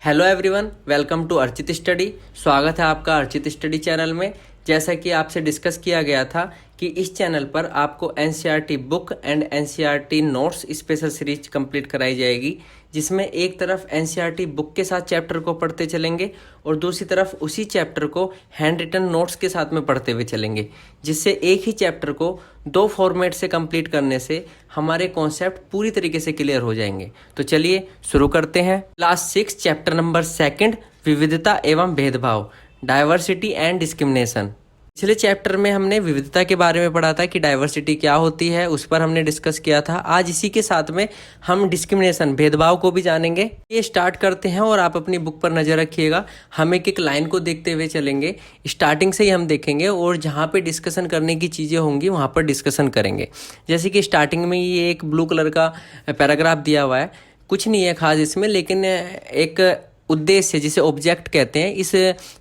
Hello everyone, welcome to Archit study. स्वागत है आपका अर्चित स्टडी चैनल में। जैसा कि आपसे डिस्कस किया गया था कि इस चैनल पर आपको NCERT book and NCERT notes special series complete कराई जाएगी, जिसमें एक तरफ एनसीईआरटी बुक के साथ चैप्टर को पढ़ते चलेंगे और दूसरी तरफ उसी चैप्टर को हैंड रिटन नोट्स के साथ में पढ़ते हुए चलेंगे, जिससे एक ही चैप्टर को दो फॉर्मेट से कंप्लीट करने से हमारे कॉन्सेप्ट पूरी तरीके से क्लियर हो जाएंगे। तो चलिए शुरू करते हैं। क्लास 6 चैप्टर नंबर 2 विविधता एवं भेदभाव, डाइवर्सिटी एंड डिस्क्रिमिनेशन। पिछले चैप्टर में हमने विविधता के बारे में पढ़ा था कि डाइवर्सिटी क्या होती है, उस पर हमने डिस्कस किया था। आज इसी के साथ में हम डिस्क्रिमिनेशन, भेदभाव को भी जानेंगे। ये स्टार्ट करते हैं और आप अपनी बुक पर नज़र रखिएगा। हम एक एक लाइन को देखते हुए चलेंगे, स्टार्टिंग से ही हम देखेंगे और जहाँ पे डिस्कशन करने की चीज़ें होंगी वहाँ पर डिस्कशन करेंगे। जैसे कि स्टार्टिंग में ये एक ब्लू कलर का पैराग्राफ दिया हुआ है, कुछ नहीं है खास इसमें, लेकिन एक उद्देश्य जिसे ऑब्जेक्ट कहते हैं, इस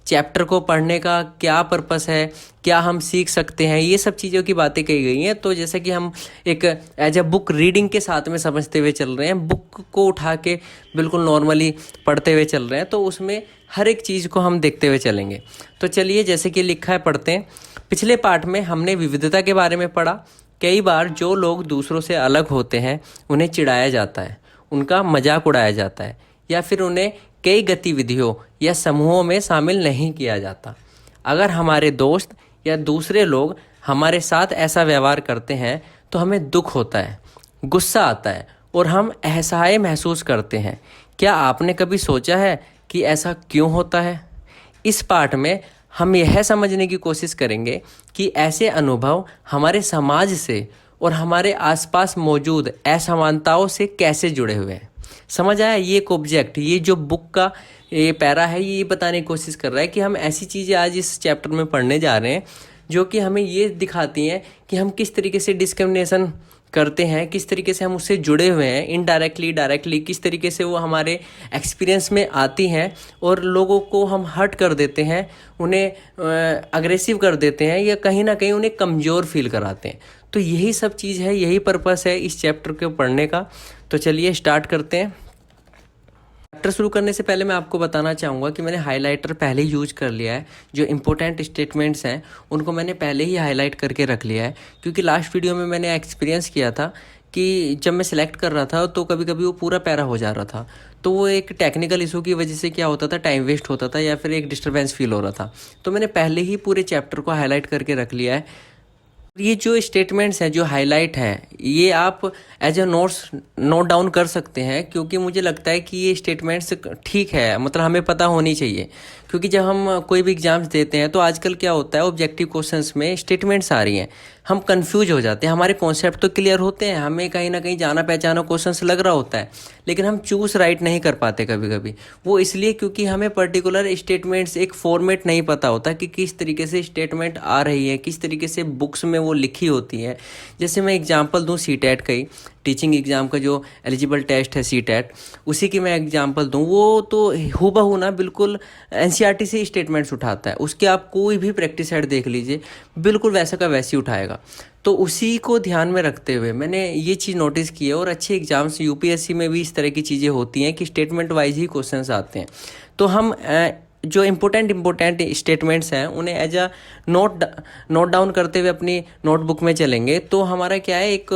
चैप्टर को पढ़ने का क्या पर्पस है, क्या हम सीख सकते हैं, ये सब चीज़ों की बातें कही गई हैं। तो जैसे कि हम एक एज अ बुक रीडिंग के साथ में समझते हुए चल रहे हैं, बुक को उठा के बिल्कुल नॉर्मली पढ़ते हुए चल रहे हैं, तो उसमें हर एक चीज़ को हम देखते हुए चलेंगे। तो चलिए, जैसे कि लिखा है पढ़ते हैं। पिछले पार्ट में हमने विविधता के बारे में पढ़ा। कई बार जो लोग दूसरों से अलग होते हैं उन्हें चिढ़ाया जाता है, उनका मजाक उड़ाया जाता है, या फिर उन्हें कई गतिविधियों या समूहों में शामिल नहीं किया जाता। अगर हमारे दोस्त या दूसरे लोग हमारे साथ ऐसा व्यवहार करते हैं तो हमें दुख होता है, गुस्सा आता है और हम असहाय महसूस करते हैं। क्या आपने कभी सोचा है कि ऐसा क्यों होता है? इस पाठ में हम यह समझने की कोशिश करेंगे कि ऐसे अनुभव हमारे समाज से और हमारे आसपास मौजूद असमानताओं से कैसे जुड़े हुए हैं। समझ आया? ये एक ऑब्जेक्ट, ये जो बुक का ये पैरा है, ये बताने की कोशिश कर रहा है कि हम ऐसी चीज़ें आज इस चैप्टर में पढ़ने जा रहे हैं जो कि हमें ये दिखाती हैं कि हम किस तरीके से डिस्क्रिमिनेशन करते हैं, किस तरीके से हम उससे जुड़े हुए हैं, इनडायरेक्टली डायरेक्टली किस तरीके से वो हमारे एक्सपीरियंस में आती हैं और लोगों को हम हर्ट कर देते हैं, उन्हें अग्रेसिव कर देते हैं या कहीं ना कहीं उन्हें कमज़ोर फील कराते हैं। तो यही सब चीज़ है, यही पर्पस है इस चैप्टर को पढ़ने का। तो चलिए स्टार्ट करते हैं। चैप्टर शुरू करने से पहले मैं आपको बताना चाहूँगा कि मैंने हाइलाइटर पहले ही यूज कर लिया है। जो इंपॉर्टेंट स्टेटमेंट्स हैं उनको मैंने पहले ही हाईलाइट करके रख लिया है, क्योंकि लास्ट वीडियो में मैंने एक्सपीरियंस किया था कि जब मैं सिलेक्ट कर रहा था तो कभी कभी वो पूरा पैरा हो जा रहा था। तो वो एक टेक्निकल इशू की वजह से क्या होता था, टाइम वेस्ट होता था या फिर एक डिस्टर्बेंस फील हो रहा था। तो मैंने पहले ही पूरे चैप्टर को हाईलाइट करके रख लिया है। ये जो स्टेटमेंट्स हैं, जो हाईलाइट हैं, ये आप as a notes note down कर सकते हैं, क्योंकि मुझे लगता है कि ये स्टेटमेंट्स ठीक है, मतलब हमें पता होनी चाहिए। क्योंकि जब हम कोई भी एग्जाम्स देते हैं तो आजकल क्या होता है, ऑब्जेक्टिव क्वेश्चंस में स्टेटमेंट्स आ रही हैं, हम कंफ्यूज हो जाते हैं। हमारे कॉन्सेप्ट तो क्लियर होते हैं, हमें कहीं ना कहीं जाना पहचाना क्वेश्चंस लग रहा होता है, लेकिन हम चूज राइट नहीं कर पाते कभी कभी। वो इसलिए क्योंकि हमें पर्टिकुलर स्टेटमेंट्स, एक फॉर्मेट नहीं पता होता कि किस तरीके से स्टेटमेंट आ रही है, किस तरीके से बुक्स में वो लिखी होती है। जैसे मैं एग्जांपल दूं सीटेट का ही, टीचिंग एग्ज़ाम का जो एलिजिबल टेस्ट है सीटेट, उसी की मैं एग्जांपल दूं, वो तो हूबहू ना बिल्कुल एनसीईआरटी से स्टेटमेंट्स उठाता है। उसके आप कोई भी प्रैक्टिस सेट देख लीजिए, बिल्कुल वैसा का वैसे ही उठाएगा। तो उसी को ध्यान में रखते हुए मैंने ये चीज़ नोटिस की है। और अच्छे एग्जाम्स यूपीएससी में भी इस तरह की चीज़ें होती हैं कि स्टेटमेंट वाइज ही क्वेश्चंस आते हैं। तो हम जो इम्पोर्टेंट स्टेटमेंट्स हैं उन्हें एज अ नोट डाउन करते हुए अपनी नोटबुक में चलेंगे, तो हमारा क्या है, एक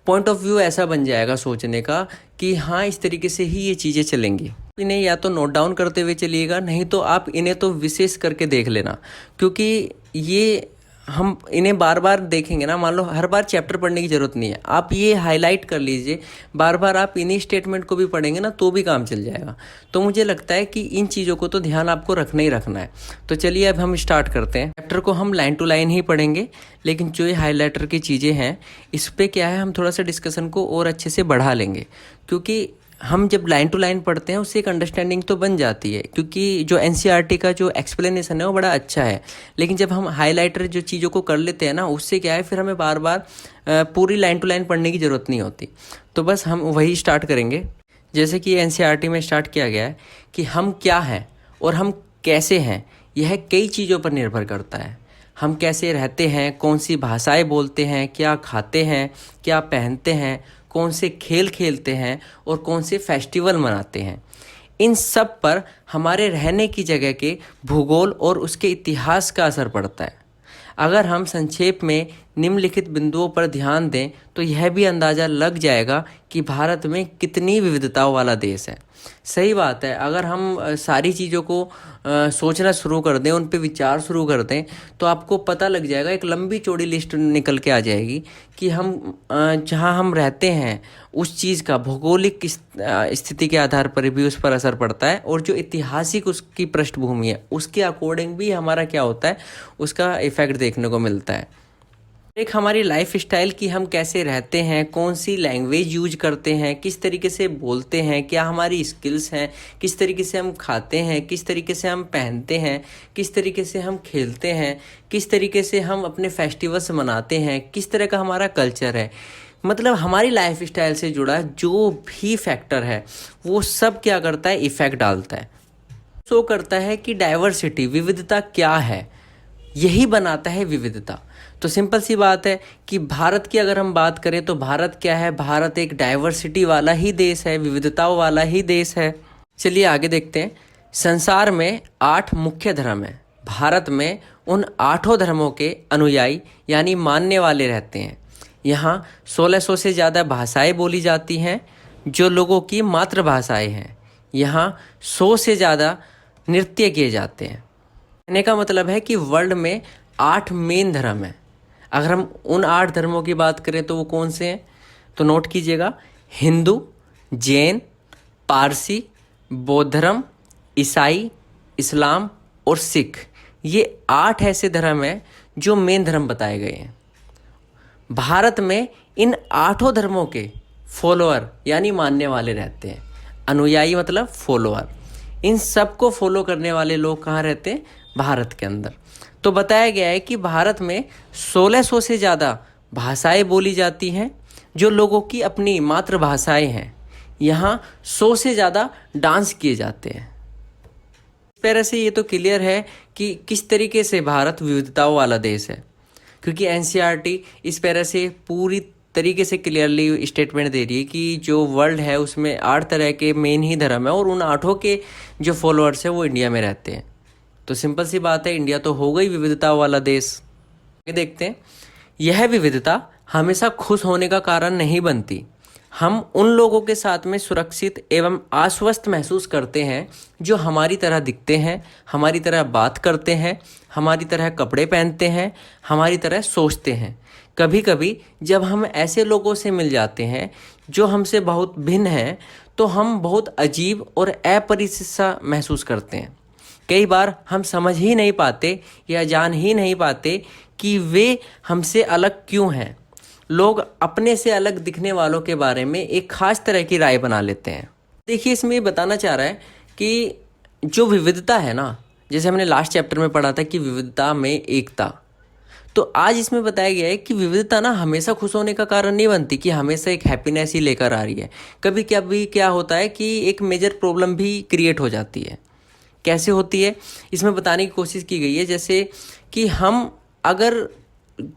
पॉइंट ऑफ व्यू ऐसा बन जाएगा सोचने का कि हाँ, इस तरीके से ही ये चीज़ें चलेंगी। इन्हें या तो नोट डाउन करते हुए चलिएगा, नहीं तो आप इन्हें तो विशेष करके देख लेना, क्योंकि ये हम इन्हें बार बार देखेंगे ना। मान लो हर बार चैप्टर पढ़ने की ज़रूरत नहीं है, आप ये हाईलाइट कर लीजिए, बार बार आप इन्हीं स्टेटमेंट को भी पढ़ेंगे ना तो भी काम चल जाएगा। तो मुझे लगता है कि इन चीज़ों को तो ध्यान आपको रखना ही रखना है। तो चलिए अब हम स्टार्ट करते हैं। चैप्टर को हम लाइन टू लाइन ही पढ़ेंगे, लेकिन जो ये हाईलाइटर की चीज़ें हैं इस पर क्या है, हम थोड़ा सा डिस्कशन को और अच्छे से बढ़ा लेंगे, क्योंकि हम जब लाइन टू लाइन पढ़ते हैं उससे एक अंडरस्टैंडिंग तो बन जाती है, क्योंकि जो एनसीईआरटी का जो एक्सप्लेनेशन है वो बड़ा अच्छा है। लेकिन जब हम हाईलाइटर जो चीज़ों को कर लेते हैं ना, उससे क्या है, फिर हमें बार बार पूरी लाइन टू लाइन पढ़ने की ज़रूरत नहीं होती। तो बस हम वही स्टार्ट करेंगे जैसे कि एनसीईआरटी में स्टार्ट किया गया है कि हम क्या हैं और हम कैसे हैं, यह कई चीज़ों पर निर्भर करता है। हम कैसे रहते हैं, कौन सी भाषाएँ बोलते हैं, क्या खाते हैं, क्या पहनते हैं, कौन से खेल खेलते हैं और कौन से फेस्टिवल मनाते हैं। इन सब पर हमारे रहने की जगह के भूगोल और उसके इतिहास का असर पड़ता है। अगर हम संक्षेप में निम्नलिखित बिंदुओं पर ध्यान दें तो यह भी अंदाज़ा लग जाएगा कि भारत में कितनी विविधताओं वाला देश है। सही बात है, अगर हम सारी चीज़ों को सोचना शुरू कर दें, उन पे विचार शुरू कर दें, तो आपको पता लग जाएगा, एक लंबी चौड़ी लिस्ट निकल के आ जाएगी कि हम जहाँ हम रहते हैं उस चीज़ का भौगोलिक स्थिति के आधार पर भी उस पर असर पड़ता है, और जो ऐतिहासिक उसकी पृष्ठभूमि है उसके अकॉर्डिंग भी हमारा क्या होता है, उसका इफ़ेक्ट देखने को मिलता है। एक हमारी लाइफ स्टाइल की, हम कैसे रहते हैं, कौन सी लैंग्वेज यूज करते हैं, किस तरीके से बोलते हैं, क्या हमारी स्किल्स हैं, किस तरीके से हम खाते हैं, किस तरीके से हम पहनते हैं, किस तरीके से हम खेलते हैं, किस तरीके से हम अपने फेस्टिवल्स मनाते हैं, किस तरह का हमारा कल्चर है, मतलब हमारी लाइफ स्टाइल से जुड़ा जो भी फैक्टर है वो सब क्या करता है, इफ़ेक्ट डालता है। शो करता है कि डाइवर्सिटी, विविधता क्या है, यही बनाता है विविधता। तो सिंपल सी बात है कि भारत की अगर हम बात करें तो भारत क्या है, भारत एक डाइवर्सिटी वाला ही देश है, विविधताओं वाला ही देश है। चलिए आगे देखते हैं। संसार में 8 मुख्य धर्म हैं। भारत में उन 8 धर्मों के अनुयायी यानी मानने वाले रहते हैं। यहाँ 1600 से ज़्यादा भाषाएं बोली जाती हैं जो लोगों की मातृभाषाएं हैं। यहाँ 100 से ज़्यादा नृत्य किए जाते हैं। कहने का मतलब है कि वर्ल्ड में 8 मेन धर्म हैं। अगर हम उन 8 धर्मों की बात करें तो वो कौन से हैं, तो नोट कीजिएगा, हिंदू, जैन, पारसी, बौद्ध धर्म, ईसाई, इस्लाम और सिख। ये 8 ऐसे धर्म हैं जो मेन धर्म बताए गए हैं। भारत में इन 8 धर्मों के फॉलोअर यानी मानने वाले रहते हैं। अनुयायी मतलब फॉलोअर। इन सब को फॉलो करने वाले लोग कहाँ रहते हैं, भारत के अंदर। तो बताया गया है कि भारत में 1600 से ज़्यादा भाषाएं बोली जाती हैं जो लोगों की अपनी मातृभाषाएं हैं। यहाँ 100 से ज़्यादा डांस किए जाते हैं। इस तरह से ये तो क्लियर है कि किस तरीके से भारत विविधताओं वाला देश है, क्योंकि एनसीईआरटी इस तरह से पूरी तरीके से क्लियरली स्टेटमेंट दे रही है कि जो वर्ल्ड है उसमें 8 तरह के मेन ही धर्म है और उन 8 के जो फॉलोअर्स हैं वो इंडिया में रहते हैं। तो सिंपल सी बात है, इंडिया तो हो गई विविधताओं वाला देश। ये देखते हैं, यह विविधता हमेशा खुश होने का कारण नहीं बनती। हम उन लोगों के साथ में सुरक्षित एवं आश्वस्त महसूस करते हैं जो हमारी तरह दिखते हैं, हमारी तरह बात करते हैं, हमारी तरह कपड़े पहनते हैं, हमारी तरह सोचते हैं। कभी कभी जब हम ऐसे लोगों से मिल जाते हैं जो हमसे बहुत भिन्न हैं तो हम बहुत अजीब और अपरिचित सा महसूस करते हैं। कई बार हम समझ ही नहीं पाते या जान ही नहीं पाते कि वे हमसे अलग क्यों हैं। लोग अपने से अलग दिखने वालों के बारे में एक खास तरह की राय बना लेते हैं। देखिए, इसमें ये बताना चाह रहा है कि जो विविधता है ना, जैसे हमने लास्ट चैप्टर में पढ़ा था कि विविधता में एकता, तो आज इसमें बताया गया है कि विविधता ना हमेशा खुश होने का कारण नहीं बनती, कि हमेशा एक हैप्पीनेस ही लेकर आ रही है। कभी कभी क्या होता है कि एक मेजर प्रॉब्लम भी क्रिएट हो जाती है। कैसे होती है, इसमें बताने की कोशिश की गई है। जैसे कि हम अगर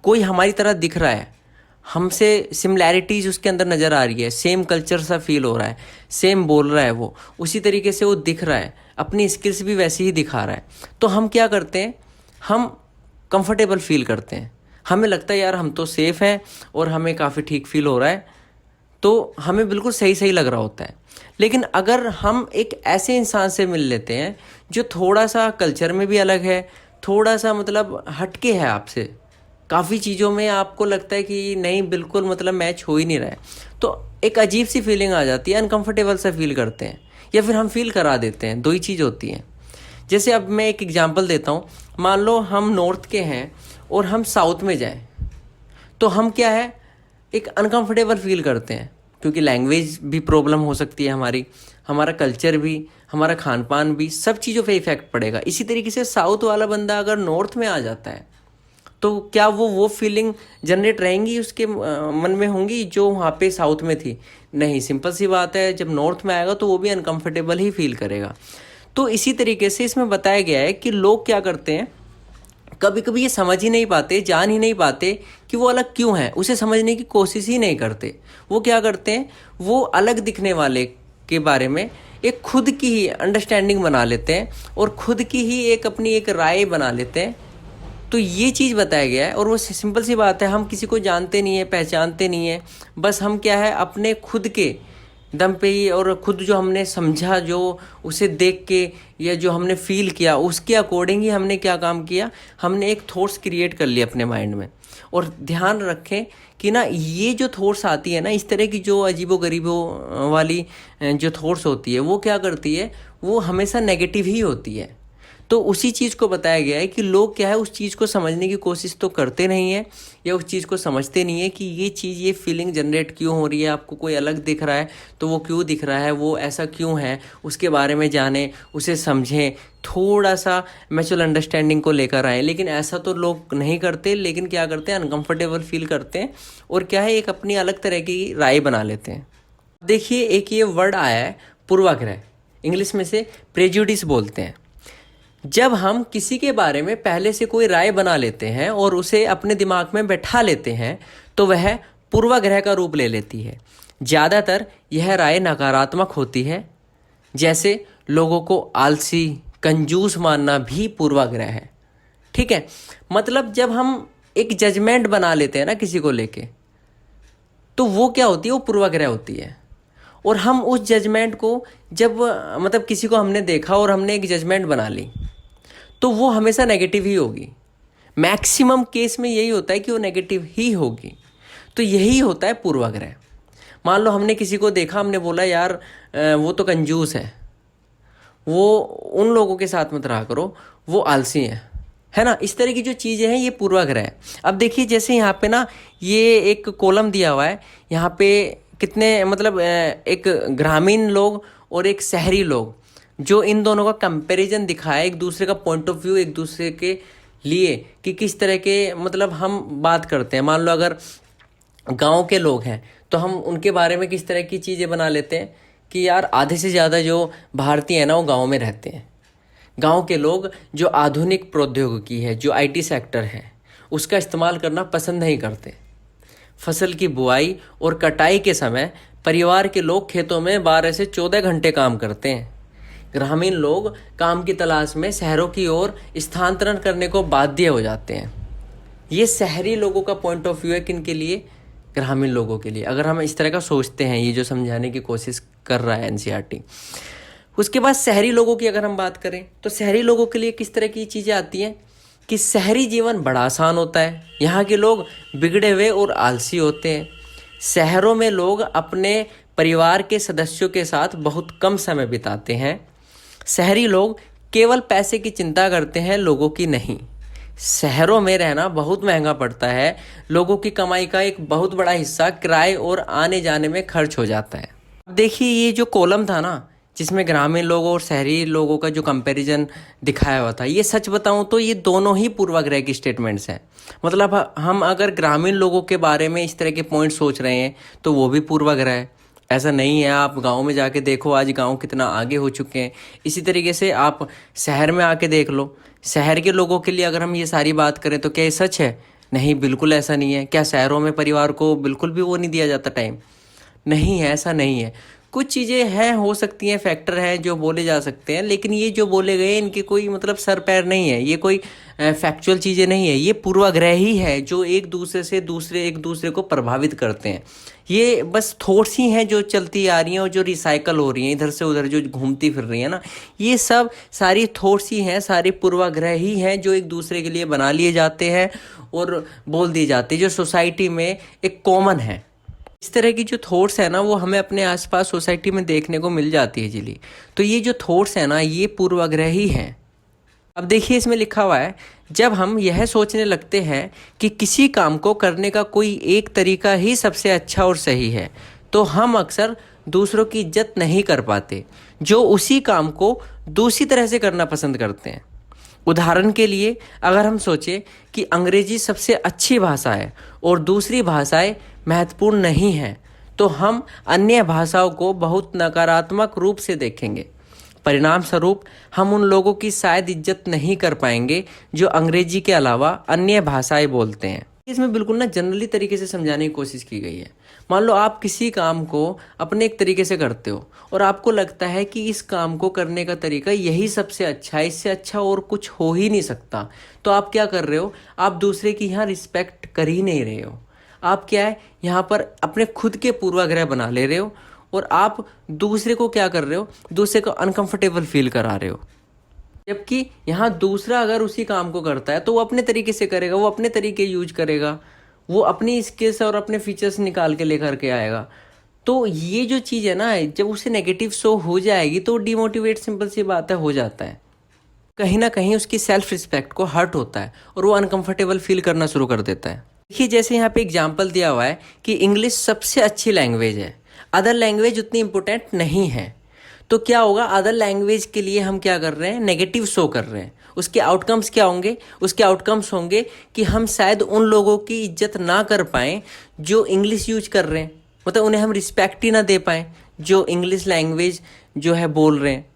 कोई हमारी तरह दिख रहा है, हमसे सिमिलैरिटीज़ उसके अंदर नज़र आ रही है, सेम कल्चर सा फील हो रहा है, सेम बोल रहा है वो, उसी तरीके से वो दिख रहा है, अपनी स्किल्स भी वैसे ही दिखा रहा है, तो हम क्या करते हैं, हम कंफर्टेबल फील करते हैं। हमें लगता है यार हम तो सेफ़ हैं और हमें काफ़ी ठीक फील हो रहा है, तो हमें बिल्कुल सही सही लग रहा होता है। लेकिन अगर हम एक ऐसे इंसान से मिल लेते हैं जो थोड़ा सा कल्चर में भी अलग है, थोड़ा सा मतलब हटके है आपसे, काफ़ी चीज़ों में आपको लगता है कि नहीं बिल्कुल मतलब मैच हो ही नहीं रहा है, तो एक अजीब सी फीलिंग आ जाती है, अनकंफर्टेबल सा फील करते हैं या फिर हम फील करा देते हैं। दो ही चीज़ होती हैं। जैसे अब मैं एक एग्जांपल देता हूँ, मान लो हम नॉर्थ के हैं और हम साउथ में जाएं, तो हम क्या है, एक अनकंफर्टेबल फील करते हैं, क्योंकि लैंग्वेज भी प्रॉब्लम हो सकती है हमारी, हमारा कल्चर भी, हमारा खान पान भी, सब चीज़ों पे इफ़ेक्ट पड़ेगा। इसी तरीके से साउथ वाला बंदा अगर नॉर्थ में आ जाता है तो क्या वो फीलिंग जनरेट रहेंगी उसके मन में होंगी जो वहाँ पे साउथ में थी? नहीं, सिंपल सी बात है, जब नॉर्थ में आएगा तो वो भी अनकंफर्टेबल ही फील करेगा। तो इसी तरीके से इसमें बताया गया है कि लोग क्या करते हैं, कभी कभी ये समझ ही नहीं पाते, जान ही नहीं पाते कि वो अलग क्यों है, उसे समझने की कोशिश ही नहीं करते। वो क्या करते हैं, वो अलग दिखने वाले के बारे में एक खुद की ही अंडरस्टैंडिंग बना लेते हैं और खुद की ही एक अपनी एक राय बना लेते हैं। तो ये चीज़ बताया गया है और वो सिंपल सी बात है, हम किसी को जानते नहीं है, पहचानते नहीं है, बस हम क्या है अपने खुद के दम पे ही और खुद जो हमने समझा, जो उसे देख के या जो हमने फील किया उसके अकॉर्डिंग ही हमने क्या काम किया, हमने एक थॉट्स क्रिएट कर लिए अपने माइंड में। और ध्यान रखें कि ना ये जो थॉट्स आती है ना, इस तरह की जो अजीबो-गरीबो वाली जो थॉट्स होती है वो क्या करती है, वो हमेशा नेगेटिव ही होती है। तो उसी चीज़ को बताया गया है कि लोग क्या है उस चीज़ को समझने की कोशिश तो करते नहीं है या उस चीज़ को समझते नहीं है कि ये चीज़, ये फीलिंग जनरेट क्यों हो रही है, आपको कोई अलग दिख रहा है तो वो क्यों दिख रहा है, वो ऐसा क्यों है, उसके बारे में जानें, उसे समझें, थोड़ा सा म्यूचुअल अंडरस्टैंडिंग को लेकर आएँ। लेकिन ऐसा तो लोग नहीं करते, लेकिन क्या करते हैं, अनकम्फर्टेबल फील करते हैं और क्या है एक अपनी अलग तरह की राय बना लेते हैं। देखिए एक ये वर्ड आया है पूर्वाग्रह, इंग्लिश में से प्रेजुडिस बोलते हैं। जब हम किसी के बारे में पहले से कोई राय बना लेते हैं और उसे अपने दिमाग में बैठा लेते हैं तो वह पूर्वाग्रह का रूप ले लेती है। ज़्यादातर यह राय नकारात्मक होती है, जैसे लोगों को आलसी, कंजूस मानना भी पूर्वाग्रह है। ठीक है, मतलब जब हम एक जजमेंट बना लेते हैं ना किसी को लेके, तो वो क्या होती है, वो पूर्वाग्रह होती है। और हम उस जजमेंट को जब मतलब किसी को हमने देखा और हमने एक जजमेंट बना ली तो वो हमेशा नेगेटिव ही होगी। मैक्सिमम केस में यही होता है कि वो नेगेटिव ही होगी। तो यही होता है पूर्वाग्रह। मान लो हमने किसी को देखा, हमने बोला यार वो तो कंजूस है, वो उन लोगों के साथ मत रहा करो, वो आलसी है ना। इस तरह की जो चीज़ें हैं ये पूर्वाग्रह है। अब देखिए जैसे यहाँ पे ना ये एक कॉलम दिया हुआ है, यहाँ पे कितने मतलब एक ग्रामीण लोग और एक शहरी लोग, जो इन दोनों का कंपैरिजन दिखाया, एक दूसरे का पॉइंट ऑफ व्यू एक दूसरे के लिए कि किस तरह के मतलब हम बात करते हैं। मान लो अगर गांव के लोग हैं तो हम उनके बारे में किस तरह की चीज़ें बना लेते हैं कि यार आधे से ज़्यादा जो भारतीय हैं ना वो गांव में रहते हैं। गांव के लोग जो आधुनिक प्रौद्योगिकी है, जो आईटी सेक्टर है, उसका इस्तेमाल करना पसंद नहीं करते। फसल की बुआई और कटाई के समय परिवार के लोग खेतों में 12 से 14 घंटे काम करते हैं। ग्रामीण लोग काम की तलाश में शहरों की ओर स्थानांतरण करने को बाध्य हो जाते हैं। ये शहरी लोगों का पॉइंट ऑफ व्यू है, किन के लिए, ग्रामीण लोगों के लिए। अगर हम इस तरह का सोचते हैं, ये जो समझाने की कोशिश कर रहा है एनसीईआरटी। उसके बाद शहरी लोगों की अगर हम बात करें तो शहरी लोगों के लिए किस तरह की चीज़ें आती हैं कि शहरी जीवन बड़ा आसान होता है, यहाँ के लोग बिगड़े हुए और आलसी होते हैं। शहरों में लोग अपने परिवार के सदस्यों के साथ बहुत कम समय बिताते हैं। शहरी लोग केवल पैसे की चिंता करते हैं, लोगों की नहीं। शहरों में रहना बहुत महंगा पड़ता है, लोगों की कमाई का एक बहुत बड़ा हिस्सा किराए और आने जाने में खर्च हो जाता है। देखिए ये जो कॉलम था ना, जिसमें ग्रामीण लोगों और शहरी लोगों का जो कंपैरिजन दिखाया हुआ था, ये सच बताऊं तो ये दोनों ही पूर्वाग्रह की स्टेटमेंट्स हैं। मतलब हम अगर ग्रामीण लोगों के बारे में इस तरह के पॉइंट सोच रहे हैं तो वो भी पूर्वाग्रह है। ऐसा नहीं है, आप गांव में जाके देखो, आज गांव कितना आगे हो चुके हैं। इसी तरीके से आप शहर में आके देख लो, शहर के लोगों के लिए अगर हम ये सारी बात करें तो क्या ये सच है? नहीं, बिल्कुल ऐसा नहीं है। क्या शहरों में परिवार को बिल्कुल भी वो नहीं दिया जाता टाइम? नहीं है, ऐसा नहीं है। कुछ चीज़ें हैं, हो सकती हैं, फैक्टर हैं जो बोले जा सकते हैं, लेकिन ये जो बोले गए इनके कोई मतलब सर पैर नहीं है, ये कोई फैक्चुअल चीज़ें नहीं है, ये पूर्वाग्रह ही है जो एक दूसरे को प्रभावित करते हैं। ये बस थॉट्स ही हैं जो चलती आ रही हैं और जो रिसाइकल हो रही हैं, इधर से उधर जो घूमती फिर रही है ना, ये सब सारी थॉट्स ही हैं, सारी पूर्वाग्रह ही हैं जो एक दूसरे के लिए बना लिए जाते हैं और बोल दिए जाते हैं, जो सोसाइटी में एक कॉमन है। इस तरह की जो थॉट्स है ना वो हमें अपने आसपास सोसाइटी में देखने को मिल जाती है जिली। तो ये जो थॉट्स है ना ये पूर्वाग्रह ही हैं। अब देखिए इसमें लिखा हुआ है, जब हम यह सोचने लगते हैं कि किसी काम को करने का कोई एक तरीका ही सबसे अच्छा और सही है, तो हम अक्सर दूसरों की इज्जत नहीं कर पाते जो उसी काम को दूसरी तरह से करना पसंद करते हैं। उदाहरण के लिए अगर हम सोचें कि अंग्रेजी सबसे अच्छी भाषा है और दूसरी भाषाएं महत्वपूर्ण नहीं हैं, तो हम अन्य भाषाओं को बहुत नकारात्मक रूप से देखेंगे। परिणाम स्वरूप हम उन लोगों की शायद इज्जत नहीं कर पाएंगे जो अंग्रेजी के अलावा अन्य भाषाएं बोलते हैं। इसमें बिल्कुल ना जनरली तरीके से समझाने की कोशिश की गई है। मान लो आप किसी काम को अपने एक तरीके से करते हो और आपको लगता है कि इस काम को करने का तरीका यही सबसे अच्छा है, इससे अच्छा और कुछ हो ही नहीं सकता, तो आप क्या कर रहे हो, आप दूसरे की यहाँ रिस्पेक्ट कर ही नहीं रहे हो। आप क्या है, यहाँ पर अपने खुद के पूर्वाग्रह बना ले रहे हो और आप दूसरे को क्या कर रहे हो, दूसरे को अनकंफर्टेबल फील करा रहे हो। जबकि यहाँ दूसरा अगर उसी काम को करता है तो वो अपने तरीके से करेगा, वो अपने तरीके यूज करेगा, वो अपनी स्किल्स और अपने फीचर्स निकाल के लेकर के आएगा। तो ये जो चीज़ है ना, जब उसे नेगेटिव शो हो जाएगी तो डिमोटिवेट, सिंपल सी बात है, हो जाता है। कहीं ना कहीं उसकी सेल्फ रिस्पेक्ट को हर्ट होता है और वो अनकंफर्टेबल फील करना शुरू कर देता है। देखिए जैसे यहाँ पे एग्जाम्पल दिया हुआ है कि इंग्लिश सबसे अच्छी लैंग्वेज है, अदर लैंग्वेज उतनी इंपॉर्टेंट नहीं है। तो क्या होगा, अदर लैंग्वेज के लिए हम क्या कर रहे हैं, नेगेटिव शो कर रहे हैं। उसके आउटकम्स क्या होंगे, उसके आउटकम्स होंगे कि हम शायद उन लोगों की इज्जत ना कर पाएँ जो इंग्लिश यूज कर रहे हैं, मतलब उन्हें हम रिस्पेक्ट ही ना दे पाएँ जो इंग्लिश लैंग्वेज जो है बोल रहे हैं।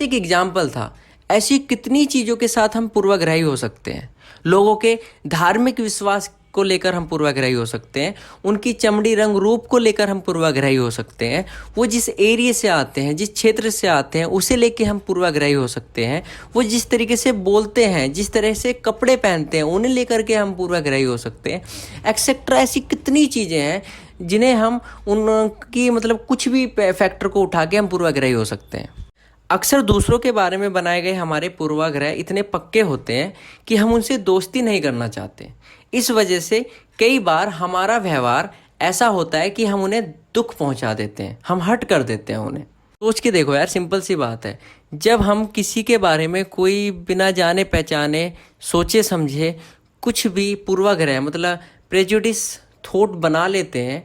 एक एग्जाम्पल था, ऐसी कितनी चीज़ों के साथ हम पूर्वाग्रही हो सकते हैं। लोगों के धार्मिक विश्वास को लेकर हम पूर्वाग्रही हो सकते हैं, उनकी चमड़ी रंग रूप को लेकर हम पूर्वाग्रही हो सकते हैं, वो जिस एरिया से आते हैं, जिस क्षेत्र से आते हैं, उसे लेके हम पूर्वाग्रही हो सकते हैं, वो जिस तरीके से बोलते हैं, जिस तरह से कपड़े पहनते हैं, उन्हें लेकर के हम पूर्वाग्रही हो सकते हैं, एक्सेट्रा। ऐसी कितनी चीज़ें हैं जिन्हें हम उनकी मतलब कुछ भी फैक्टर को उठा के हम पूर्वाग्रही हो सकते हैं। अक्सर दूसरों के बारे में बनाए गए हमारे पूर्वाग्रह इतने पक्के होते हैं कि हम उनसे दोस्ती नहीं करना चाहते। इस वजह से कई बार हमारा व्यवहार ऐसा होता है कि हम उन्हें दुख पहुंचा देते हैं, हम हर्ट कर देते हैं उन्हें। सोच के देखो यार, सिंपल सी बात है, जब हम किसी के बारे में कोई बिना जाने पहचाने, सोचे समझे कुछ भी पूर्वाग्रह मतलब प्रेजुडिस थॉट बना लेते हैं,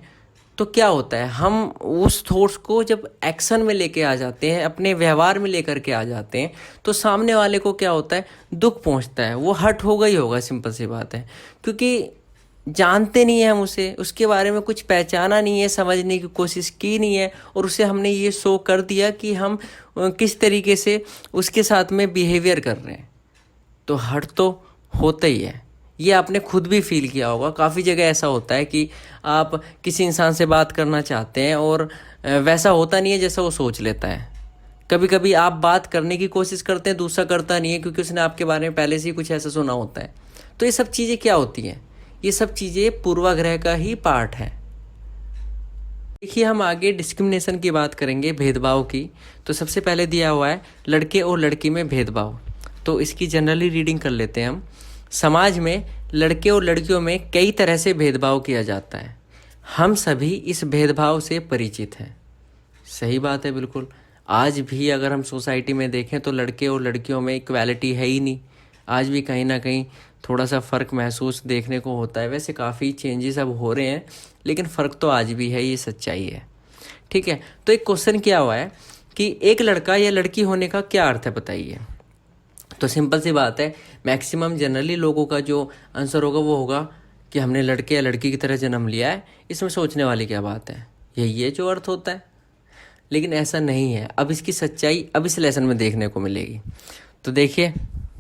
तो क्या होता है, हम उस थॉट्स को जब एक्शन में लेके आ जाते हैं, अपने व्यवहार में लेकर के आ जाते हैं, तो सामने वाले को क्या होता है, दुख पहुंचता है, वो हर्ट होगा ही होगा, सिंपल सी बात है। क्योंकि जानते नहीं है हम उसे, उसके बारे में कुछ पहचाना नहीं है, समझने की कोशिश की नहीं है, और उसे हमने ये शो कर दिया कि हम किस तरीके से उसके साथ में बिहेवियर कर रहे हैं, तो हर्ट तो होता ही है। ये आपने खुद भी फील किया होगा, काफ़ी जगह ऐसा होता है कि आप किसी इंसान से बात करना चाहते हैं और वैसा होता नहीं है जैसा वो सोच लेता है। कभी कभी आप बात करने की कोशिश करते हैं, दूसरा करता नहीं है क्योंकि उसने आपके बारे में पहले से ही कुछ ऐसा सुना होता है। तो ये सब चीज़ें क्या होती हैं, ये सब चीज़ें पूर्वाग्रह का ही पार्ट है। देखिए हम आगे डिस्क्रिमिनेशन की बात करेंगे, भेदभाव की। तो सबसे पहले दिया हुआ है लड़के और लड़की में भेदभाव, तो इसकी जनरली रीडिंग कर लेते हैं हम। समाज में लड़के और लड़कियों में कई तरह से भेदभाव किया जाता है, हम सभी इस भेदभाव से परिचित हैं। सही बात है, बिल्कुल। आज भी अगर हम सोसाइटी में देखें तो लड़के और लड़कियों में इक्वालिटी है ही नहीं। आज भी कहीं ना कहीं थोड़ा सा फ़र्क महसूस देखने को होता है। वैसे काफ़ी चेंजेस अब हो रहे हैं, लेकिन फ़र्क तो आज भी है, ये सच्चाई है। ठीक है, तो एक क्वेश्चन क्या हुआ है कि एक लड़का या लड़की होने का क्या अर्थ है, बताइए। तो सिंपल सी बात है, मैक्सिमम जनरली लोगों का जो आंसर होगा वो होगा कि हमने लड़के या लड़की की तरह जन्म लिया है। इसमें सोचने वाली क्या बात है, यही है जो अर्थ होता है। लेकिन ऐसा नहीं है, अब इसकी सच्चाई अब इस लेसन में देखने को मिलेगी। तो देखिए,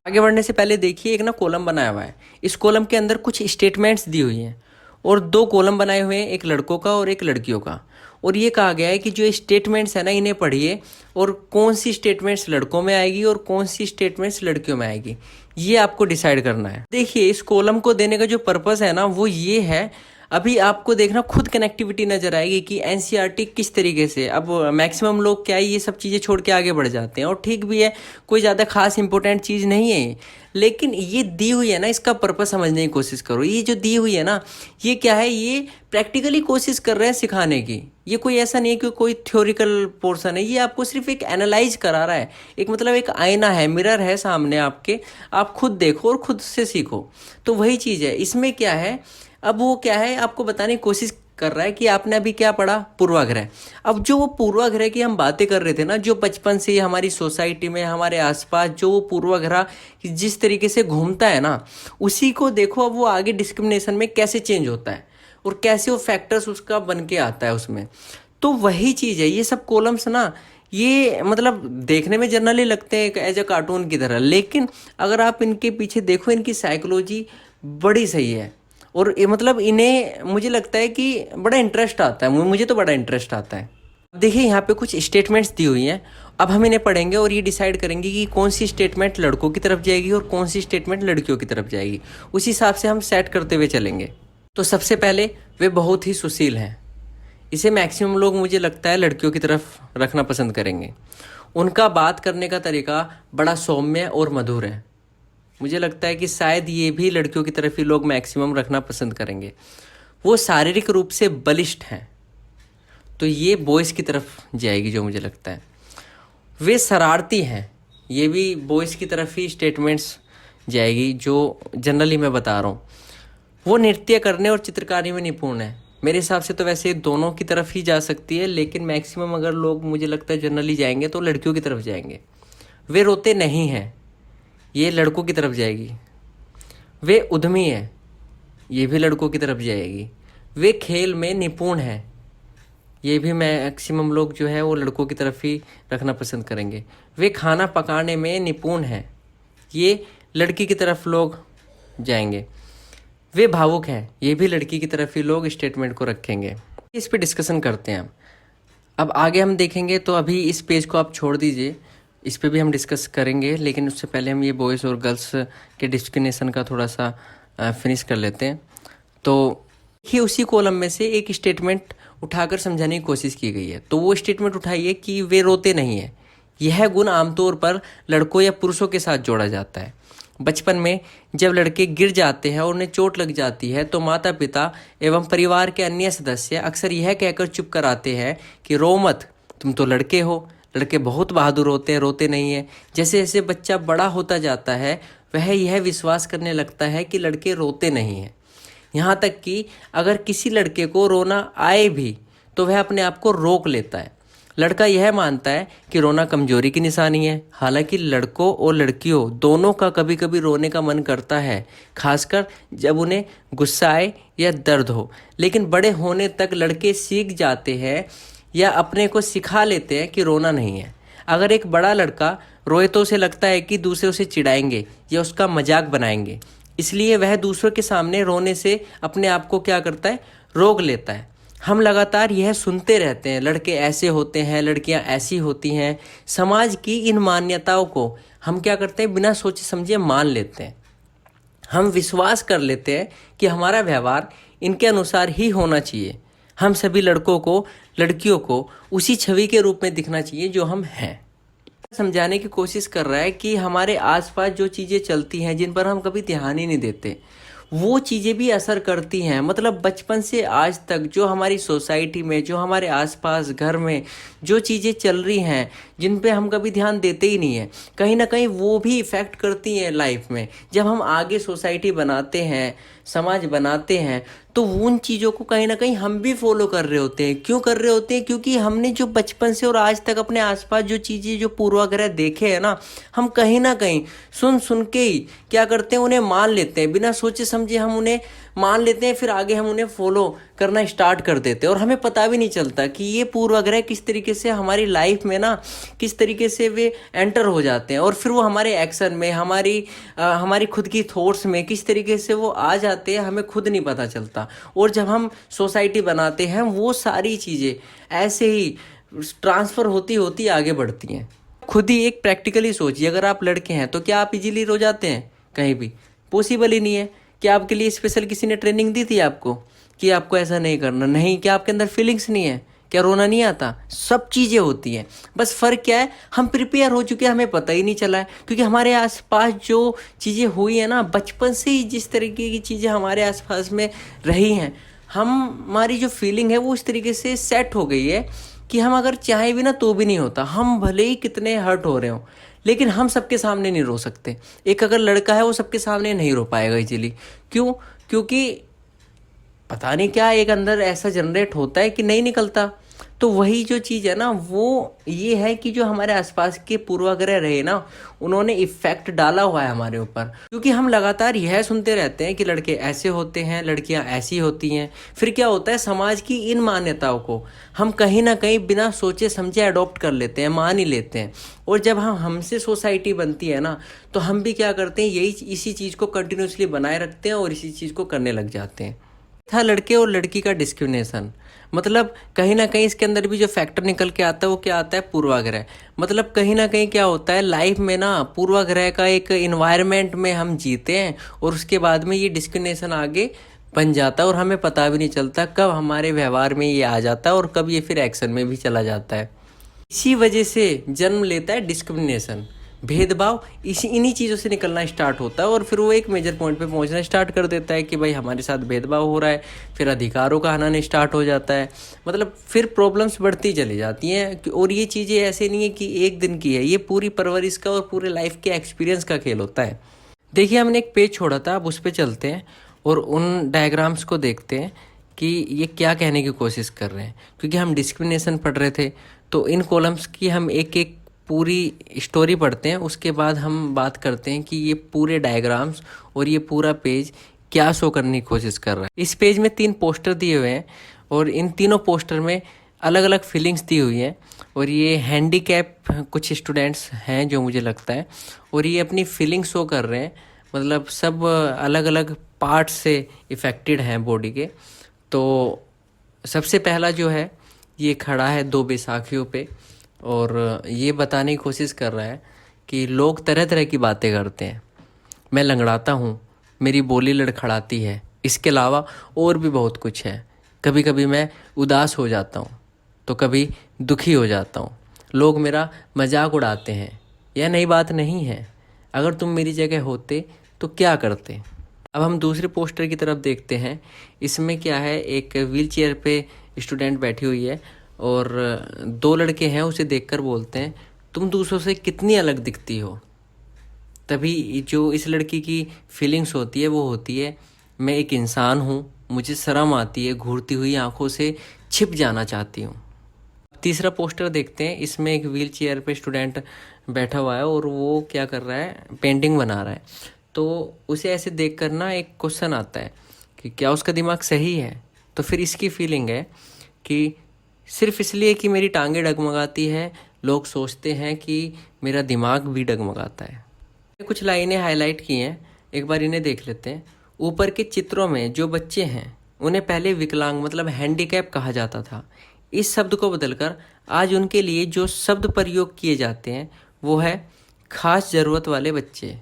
आगे बढ़ने से पहले देखिए, एक ना कॉलम बनाया हुआ है, इस कॉलम के अंदर कुछ स्टेटमेंट्स दी हुई हैं और दो कॉलम बनाए हुए हैं, एक लड़कों का और एक लड़कियों का। और ये कहा गया है कि जो स्टेटमेंट्स है ना, इन्हें पढ़िए और कौन सी स्टेटमेंट्स लड़कों में आएगी और कौन सी स्टेटमेंट्स लड़कियों में आएगी, ये आपको डिसाइड करना है। देखिए, इस कॉलम को देने का जो पर्पस है ना, वो ये है, अभी आपको देखना खुद कनेक्टिविटी नजर आएगी कि एनसीईआरटी किस तरीके से। अब मैक्सिमम लोग क्या है, ये सब चीज़ें छोड़ के आगे बढ़ जाते हैं, और ठीक भी है, कोई ज़्यादा खास इंपॉर्टेंट चीज़ नहीं है। लेकिन ये दी हुई है ना, इसका पर्पस समझने की कोशिश करो। ये जो दी हुई है ना, ये क्या है, ये प्रैक्टिकली कोशिश कर रहे हैं सिखाने की। ये कोई ऐसा नहीं है कि कोई थ्योरिकल पोर्शन है, ये आपको सिर्फ एक एनालाइज करा रहा है। एक मतलब एक आईना है, मिरर है सामने आपके, आप खुद देखो और खुद से सीखो। तो वही चीज़ है इसमें। क्या है, अब वो क्या है, आपको बताने की कोशिश कर रहा है कि आपने अभी क्या पढ़ा, पूर्वाग्रह। अब जो वो पूर्वाग्रह की हम बातें कर रहे थे ना, जो बचपन से हमारी सोसाइटी में, हमारे आसपास जो वो पूर्वाग्रह जिस तरीके से घूमता है ना, उसी को देखो अब वो आगे डिस्क्रिमिनेशन में कैसे चेंज होता है और कैसे वो फैक्टर्स उसका बन के आता है उसमें। तो वही चीज़ है, ये सब कॉलम्स ना, ये मतलब देखने में जनरली लगते हैं एज अ कार्टून की तरह, लेकिन अगर आप इनके पीछे देखो, इनकी साइकोलॉजी बड़ी सही है और ये मतलब इन्हें मुझे लगता है कि बड़ा इंटरेस्ट आता है, मुझे तो बड़ा इंटरेस्ट आता है। देखिए यहाँ पे कुछ स्टेटमेंट्स दी हुई हैं, अब हम इन्हें पढ़ेंगे और ये डिसाइड करेंगे कि कौन सी स्टेटमेंट लड़कों की तरफ जाएगी और कौन सी स्टेटमेंट लड़कियों की तरफ जाएगी। उसी हिसाब से हम सेट करते हुए चलेंगे। तो सबसे पहले, वे बहुत ही सुशील हैं। इसे मैक्सिमम लोग मुझे लगता है लड़कियों की तरफ रखना पसंद करेंगे। उनका बात करने का तरीका बड़ा सौम्य और मधुर है। मुझे लगता है कि शायद ये भी लड़कियों की तरफ ही लोग मैक्सिमम रखना पसंद करेंगे। वो शारीरिक रूप से बलिष्ठ हैं, तो ये बॉयज़ की तरफ जाएगी जो मुझे लगता है। वे शरारती हैं, ये भी बॉयज़ की तरफ ही स्टेटमेंट्स जाएगी जो जनरली मैं बता रहा हूँ। वो नृत्य करने और चित्रकारी में निपुण है। मेरे हिसाब से तो वैसे दोनों की तरफ ही जा सकती है, लेकिन मैक्सिमम अगर लोग मुझे लगता है जनरली जाएंगे तो लड़कियों की तरफ जाएंगे। वे रोते नहीं हैं, ये लड़कों की तरफ जाएगी। वे उद्यमी हैं, ये भी लड़कों की तरफ जाएगी। वे खेल में निपुण हैं, ये भी मैक्सिमम लोग जो है वो लड़कों की तरफ ही रखना पसंद करेंगे। वे खाना पकाने में निपुण हैं, ये लड़की की तरफ लोग जाएंगे। वे भावुक हैं, ये भी लड़की की तरफ ही लोग स्टेटमेंट को रखेंगे। इस पे डिस्कशन करते हैं अब आगे हम देखेंगे। तो अभी इस पेज को आप छोड़ दीजिए, इस पे भी हम डिस्कस करेंगे, लेकिन उससे पहले हम ये बॉयज़ और गर्ल्स के डिस्क्रिमिनेशन का थोड़ा सा फिनिश कर लेते हैं। तो देखिए उसी कॉलम में से एक स्टेटमेंट उठाकर समझाने की कोशिश की गई है। तो वो स्टेटमेंट उठाइए कि वे रोते नहीं हैं। यह गुण आमतौर पर लड़कों या पुरुषों के साथ जोड़ा जाता है। बचपन में जब लड़के गिर जाते हैं और उन्हें चोट लग जाती है तो माता पिता एवं परिवार के अन्य सदस्य अक्सर यह कहकर चुप कराते हैं कि रो मत, तुम तो लड़के हो, लड़के बहुत बहादुर होते हैं, रोते नहीं हैं। जैसे जैसे बच्चा बड़ा होता जाता है वह यह विश्वास करने लगता है कि लड़के रोते नहीं हैं। यहाँ तक कि अगर किसी लड़के को रोना आए भी तो वह अपने आप को रोक लेता है। लड़का यह मानता है कि रोना कमजोरी की निशानी है। हालांकि लड़कों और लड़कियों दोनों का कभी कभी रोने का मन करता है, खासकर जब उन्हें गुस्सा आए या दर्द हो। लेकिन बड़े होने तक लड़के सीख जाते हैं या अपने को सिखा लेते हैं कि रोना नहीं है। अगर एक बड़ा लड़का रोए तो उसे लगता है कि दूसरे उसे चिढ़ाएंगे या उसका मजाक बनाएंगे, इसलिए वह दूसरों के सामने रोने से अपने आप को क्या करता है, रोक लेता है। हम लगातार यह सुनते रहते हैं, लड़के ऐसे होते हैं, लड़कियां ऐसी होती हैं। समाज की इन मान्यताओं को हम क्या करते हैं, बिना सोचे समझे मान लेते हैं। हम विश्वास कर लेते हैं कि हमारा व्यवहार इनके अनुसार ही होना चाहिए। हम सभी लड़कों को, लड़कियों को उसी छवि के रूप में दिखना चाहिए जो हम हैं। समझाने की कोशिश कर रहा है कि हमारे आसपास जो चीज़ें चलती हैं, जिन पर हम कभी ध्यान ही नहीं देते, वो चीज़ें भी असर करती हैं। मतलब बचपन से आज तक जो हमारी सोसाइटी में, जो हमारे आसपास घर में जो चीज़ें चल रही हैं, जिन पे हम कभी ध्यान देते ही नहीं हैं, कहीं ना कहीं वो भी इफ़ेक्ट करती हैं लाइफ में। जब हम आगे सोसाइटी बनाते हैं, समाज बनाते हैं, तो उन चीज़ों को कहीं ना कहीं हम भी फॉलो कर रहे होते हैं। क्यों कर रहे होते हैं? क्योंकि हमने जो बचपन से और आज तक अपने आसपास जो चीज़ें, जो पूर्वाग्रह देखे हैं ना, हम कहीं ना कहीं सुन सुन के ही क्या करते हैं, उन्हें मान लेते हैं। बिना सोचे समझे हम उन्हें मान लेते हैं, फिर आगे हम उन्हें फॉलो करना स्टार्ट कर देते हैं और हमें पता भी नहीं चलता कि ये पूर्वाग्रह किस तरीके से हमारी लाइफ में ना, किस तरीके से वे एंटर हो जाते हैं और फिर वो हमारे एक्शन में, हमारी खुद की थॉट्स में किस तरीके से वो आ जाते हैं, हमें खुद नहीं पता चलता। और जब हम सोसाइटी बनाते हैं, वो सारी चीज़ें ऐसे ही ट्रांसफ़र होती होती आगे बढ़ती हैं। खुद ही एक प्रैक्टिकली सोचिए, अगर आप लड़के हैं तो क्या आप इजीली रो जाते हैं? कहीं भी पॉसिबल ही नहीं है। क्या आपके लिए स्पेशल किसी ने ट्रेनिंग दी थी आपको कि आपको ऐसा नहीं करना? नहीं। क्या आपके अंदर फीलिंग्स नहीं है? क्या रोना नहीं आता? सब चीज़ें होती हैं। बस फ़र्क क्या है, हम प्रिपेयर हो चुके हैं, हमें पता ही नहीं चला है। क्योंकि हमारे आसपास जो चीज़ें हुई हैं ना, बचपन से ही जिस तरीके की चीज़ें हमारे आसपास में रही हैं, हमारी जो फीलिंग है वो इस तरीके से सेट हो गई है कि हम अगर चाहें भी ना तो भी नहीं होता। हम भले ही कितने हर्ट हो रहे हों, लेकिन हम सबके सामने नहीं रो सकते। एक अगर लड़का है वो सबके सामने नहीं रो पाएगा इजीली। क्यों? क्योंकि पता नहीं क्या एक अंदर ऐसा जनरेट होता है कि नहीं निकलता। तो वही जो चीज़ है ना, वो ये है कि जो हमारे आसपास के पूर्वाग्रह रहे ना, उन्होंने इफ़ेक्ट डाला हुआ है हमारे ऊपर। क्योंकि हम लगातार यह सुनते रहते हैं कि लड़के ऐसे होते हैं, लड़कियां ऐसी होती हैं। फिर क्या होता है, समाज की इन मान्यताओं को हम कहीं ना कहीं बिना सोचे समझे अडॉप्ट कर लेते हैं, मान ही लेते हैं। और जब हम हमसे सोसाइटी बनती है ना, तो हम भी क्या करते हैं, यही इसी चीज़ को कंटिन्यूसली बनाए रखते हैं और इसी चीज़ को करने लग जाते हैं। था लड़के और लड़की का डिस्क्रिमिनेशन, मतलब कहीं ना कहीं इसके अंदर भी जो फैक्टर निकल के आता है वो क्या आता है, पूर्वाग्रह। मतलब कहीं ना कहीं क्या होता है लाइफ में ना, पूर्वाग्रह का एक इन्वायरमेंट में हम जीते हैं और उसके बाद में ये डिस्क्रिमिनेशन आगे बन जाता है और हमें पता भी नहीं चलता कब हमारे व्यवहार में ये आ जाता है और कब ये फिर एक्शन में भी चला जाता है। इसी वजह से जन्म लेता है डिस्क्रिमिनेशन, भेदभाव। इसी इन्हीं चीज़ों से निकलना स्टार्ट होता है और फिर वो एक मेजर पॉइंट पे पहुंचना स्टार्ट कर देता है कि भाई हमारे साथ भेदभाव हो रहा है। फिर अधिकारों का हनन स्टार्ट हो जाता है, मतलब फिर प्रॉब्लम्स बढ़ती चली जाती हैं। और ये चीज़ें ऐसे नहीं है कि एक दिन की है, ये पूरी परवरिश का और पूरे लाइफ के एक्सपीरियंस का खेल होता है। देखिए, हमने एक पेज छोड़ा था, अब उस पर चलते हैं और उन डायग्राम्स को देखते हैं कि ये क्या कहने की कोशिश कर रहे हैं। क्योंकि हम डिस्क्रिमिनेशन पढ़ रहे थे, तो इन कॉलम्स की हम एक एक पूरी स्टोरी पढ़ते हैं, उसके बाद हम बात करते हैं कि ये पूरे डायग्राम्स और ये पूरा पेज क्या शो करने की कोशिश कर रहा है। इस पेज में 3 पोस्टर दिए हुए हैं और इन तीनों पोस्टर में अलग अलग फीलिंग्स दी हुई हैं। और ये हैंडीकैप कुछ स्टूडेंट्स हैं जो मुझे लगता है, और ये अपनी फीलिंग शो कर रहे हैं। मतलब सब अलग अलग पार्ट से इफ़ेक्टेड हैं बॉडी के। तो सबसे पहला जो है, ये खड़ा है 2 बैसाखियों पे और ये बताने की कोशिश कर रहा है कि लोग तरह तरह की बातें करते हैं। मैं लंगड़ाता हूँ, मेरी बोली लड़खड़ाती है, इसके अलावा और भी बहुत कुछ है। कभी कभी मैं उदास हो जाता हूँ तो कभी दुखी हो जाता हूँ। लोग मेरा मजाक उड़ाते हैं, यह नई बात नहीं है। अगर तुम मेरी जगह होते तो क्या करते। अब हम दूसरे पोस्टर की तरफ देखते हैं। इसमें क्या है, एक व्हील चेयर पे स्टूडेंट बैठी हुई है और 2 लड़के हैं उसे देखकर बोलते हैं, तुम दूसरों से कितनी अलग दिखती हो। तभी जो इस लड़की की फीलिंग्स होती है वो होती है, मैं एक इंसान हूँ, मुझे शर्म आती है, घूरती हुई आंखों से छिप जाना चाहती हूँ। तीसरा पोस्टर देखते हैं। इसमें एक व्हील चेयर पे स्टूडेंट बैठा हुआ है और वो क्या कर रहा है, पेंटिंग बना रहा है। तो उसे ऐसे देख कर ना एक क्वेश्चन आता है कि क्या उसका दिमाग सही है। तो फिर इसकी फीलिंग है कि सिर्फ इसलिए कि मेरी टांगें डगमगाती है, लोग सोचते हैं कि मेरा दिमाग भी डगमगाता है। कुछ लाइनें हाईलाइट की हैं, एक बार इन्हें देख लेते हैं। ऊपर के चित्रों में जो बच्चे हैं उन्हें पहले विकलांग मतलब हैंडीकैप कहा जाता था। इस शब्द को बदलकर आज उनके लिए जो शब्द प्रयोग किए जाते हैं वो है खास ज़रूरत वाले बच्चे।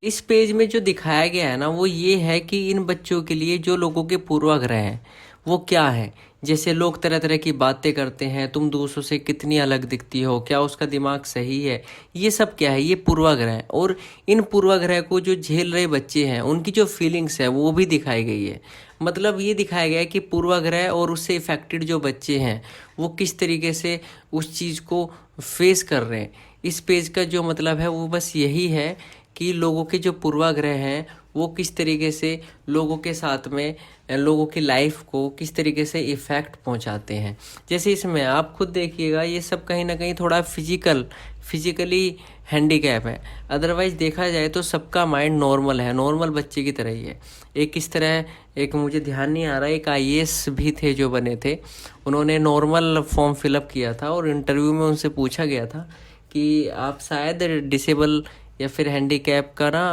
इस पेज में जो दिखाया गया है ना, वो ये है कि इन बच्चों के लिए जो लोगों के पूर्वाग्रह हैं वो क्या है। जैसे लोग तरह तरह की बातें करते हैं, तुम दूसरों से कितनी अलग दिखती हो, क्या उसका दिमाग सही है, ये सब क्या है, ये पूर्वाग्रह है। और इन पूर्वाग्रह को जो झेल रहे बच्चे हैं उनकी जो फीलिंग्स है वो भी दिखाई गई है। मतलब ये दिखाया गया है कि पूर्वाग्रह और उससे इफेक्टेड जो बच्चे हैं वो किस तरीके से उस चीज़ को फेस कर रहे हैं। इस पेज का जो मतलब है वो बस यही है कि लोगों के जो पूर्वाग्रह हैं वो किस तरीके से लोगों के साथ में लोगों की लाइफ को किस तरीके से इफ़ेक्ट पहुंचाते हैं। जैसे इसमें आप खुद देखिएगा, ये सब कहीं ना कहीं थोड़ा फिजिकली हैंडीकैप है। अदरवाइज़ देखा जाए तो सबका माइंड नॉर्मल है, नॉर्मल बच्चे की तरह ही है। एक इस तरह, एक मुझे ध्यान नहीं आ रहा, एक आईएएस भी थे जो बने थे, उन्होंने नॉर्मल फॉर्म फिलअप किया था और इंटरव्यू में उनसे पूछा गया था कि आप शायद डिसेबल या फिर हैंडीकैप का ना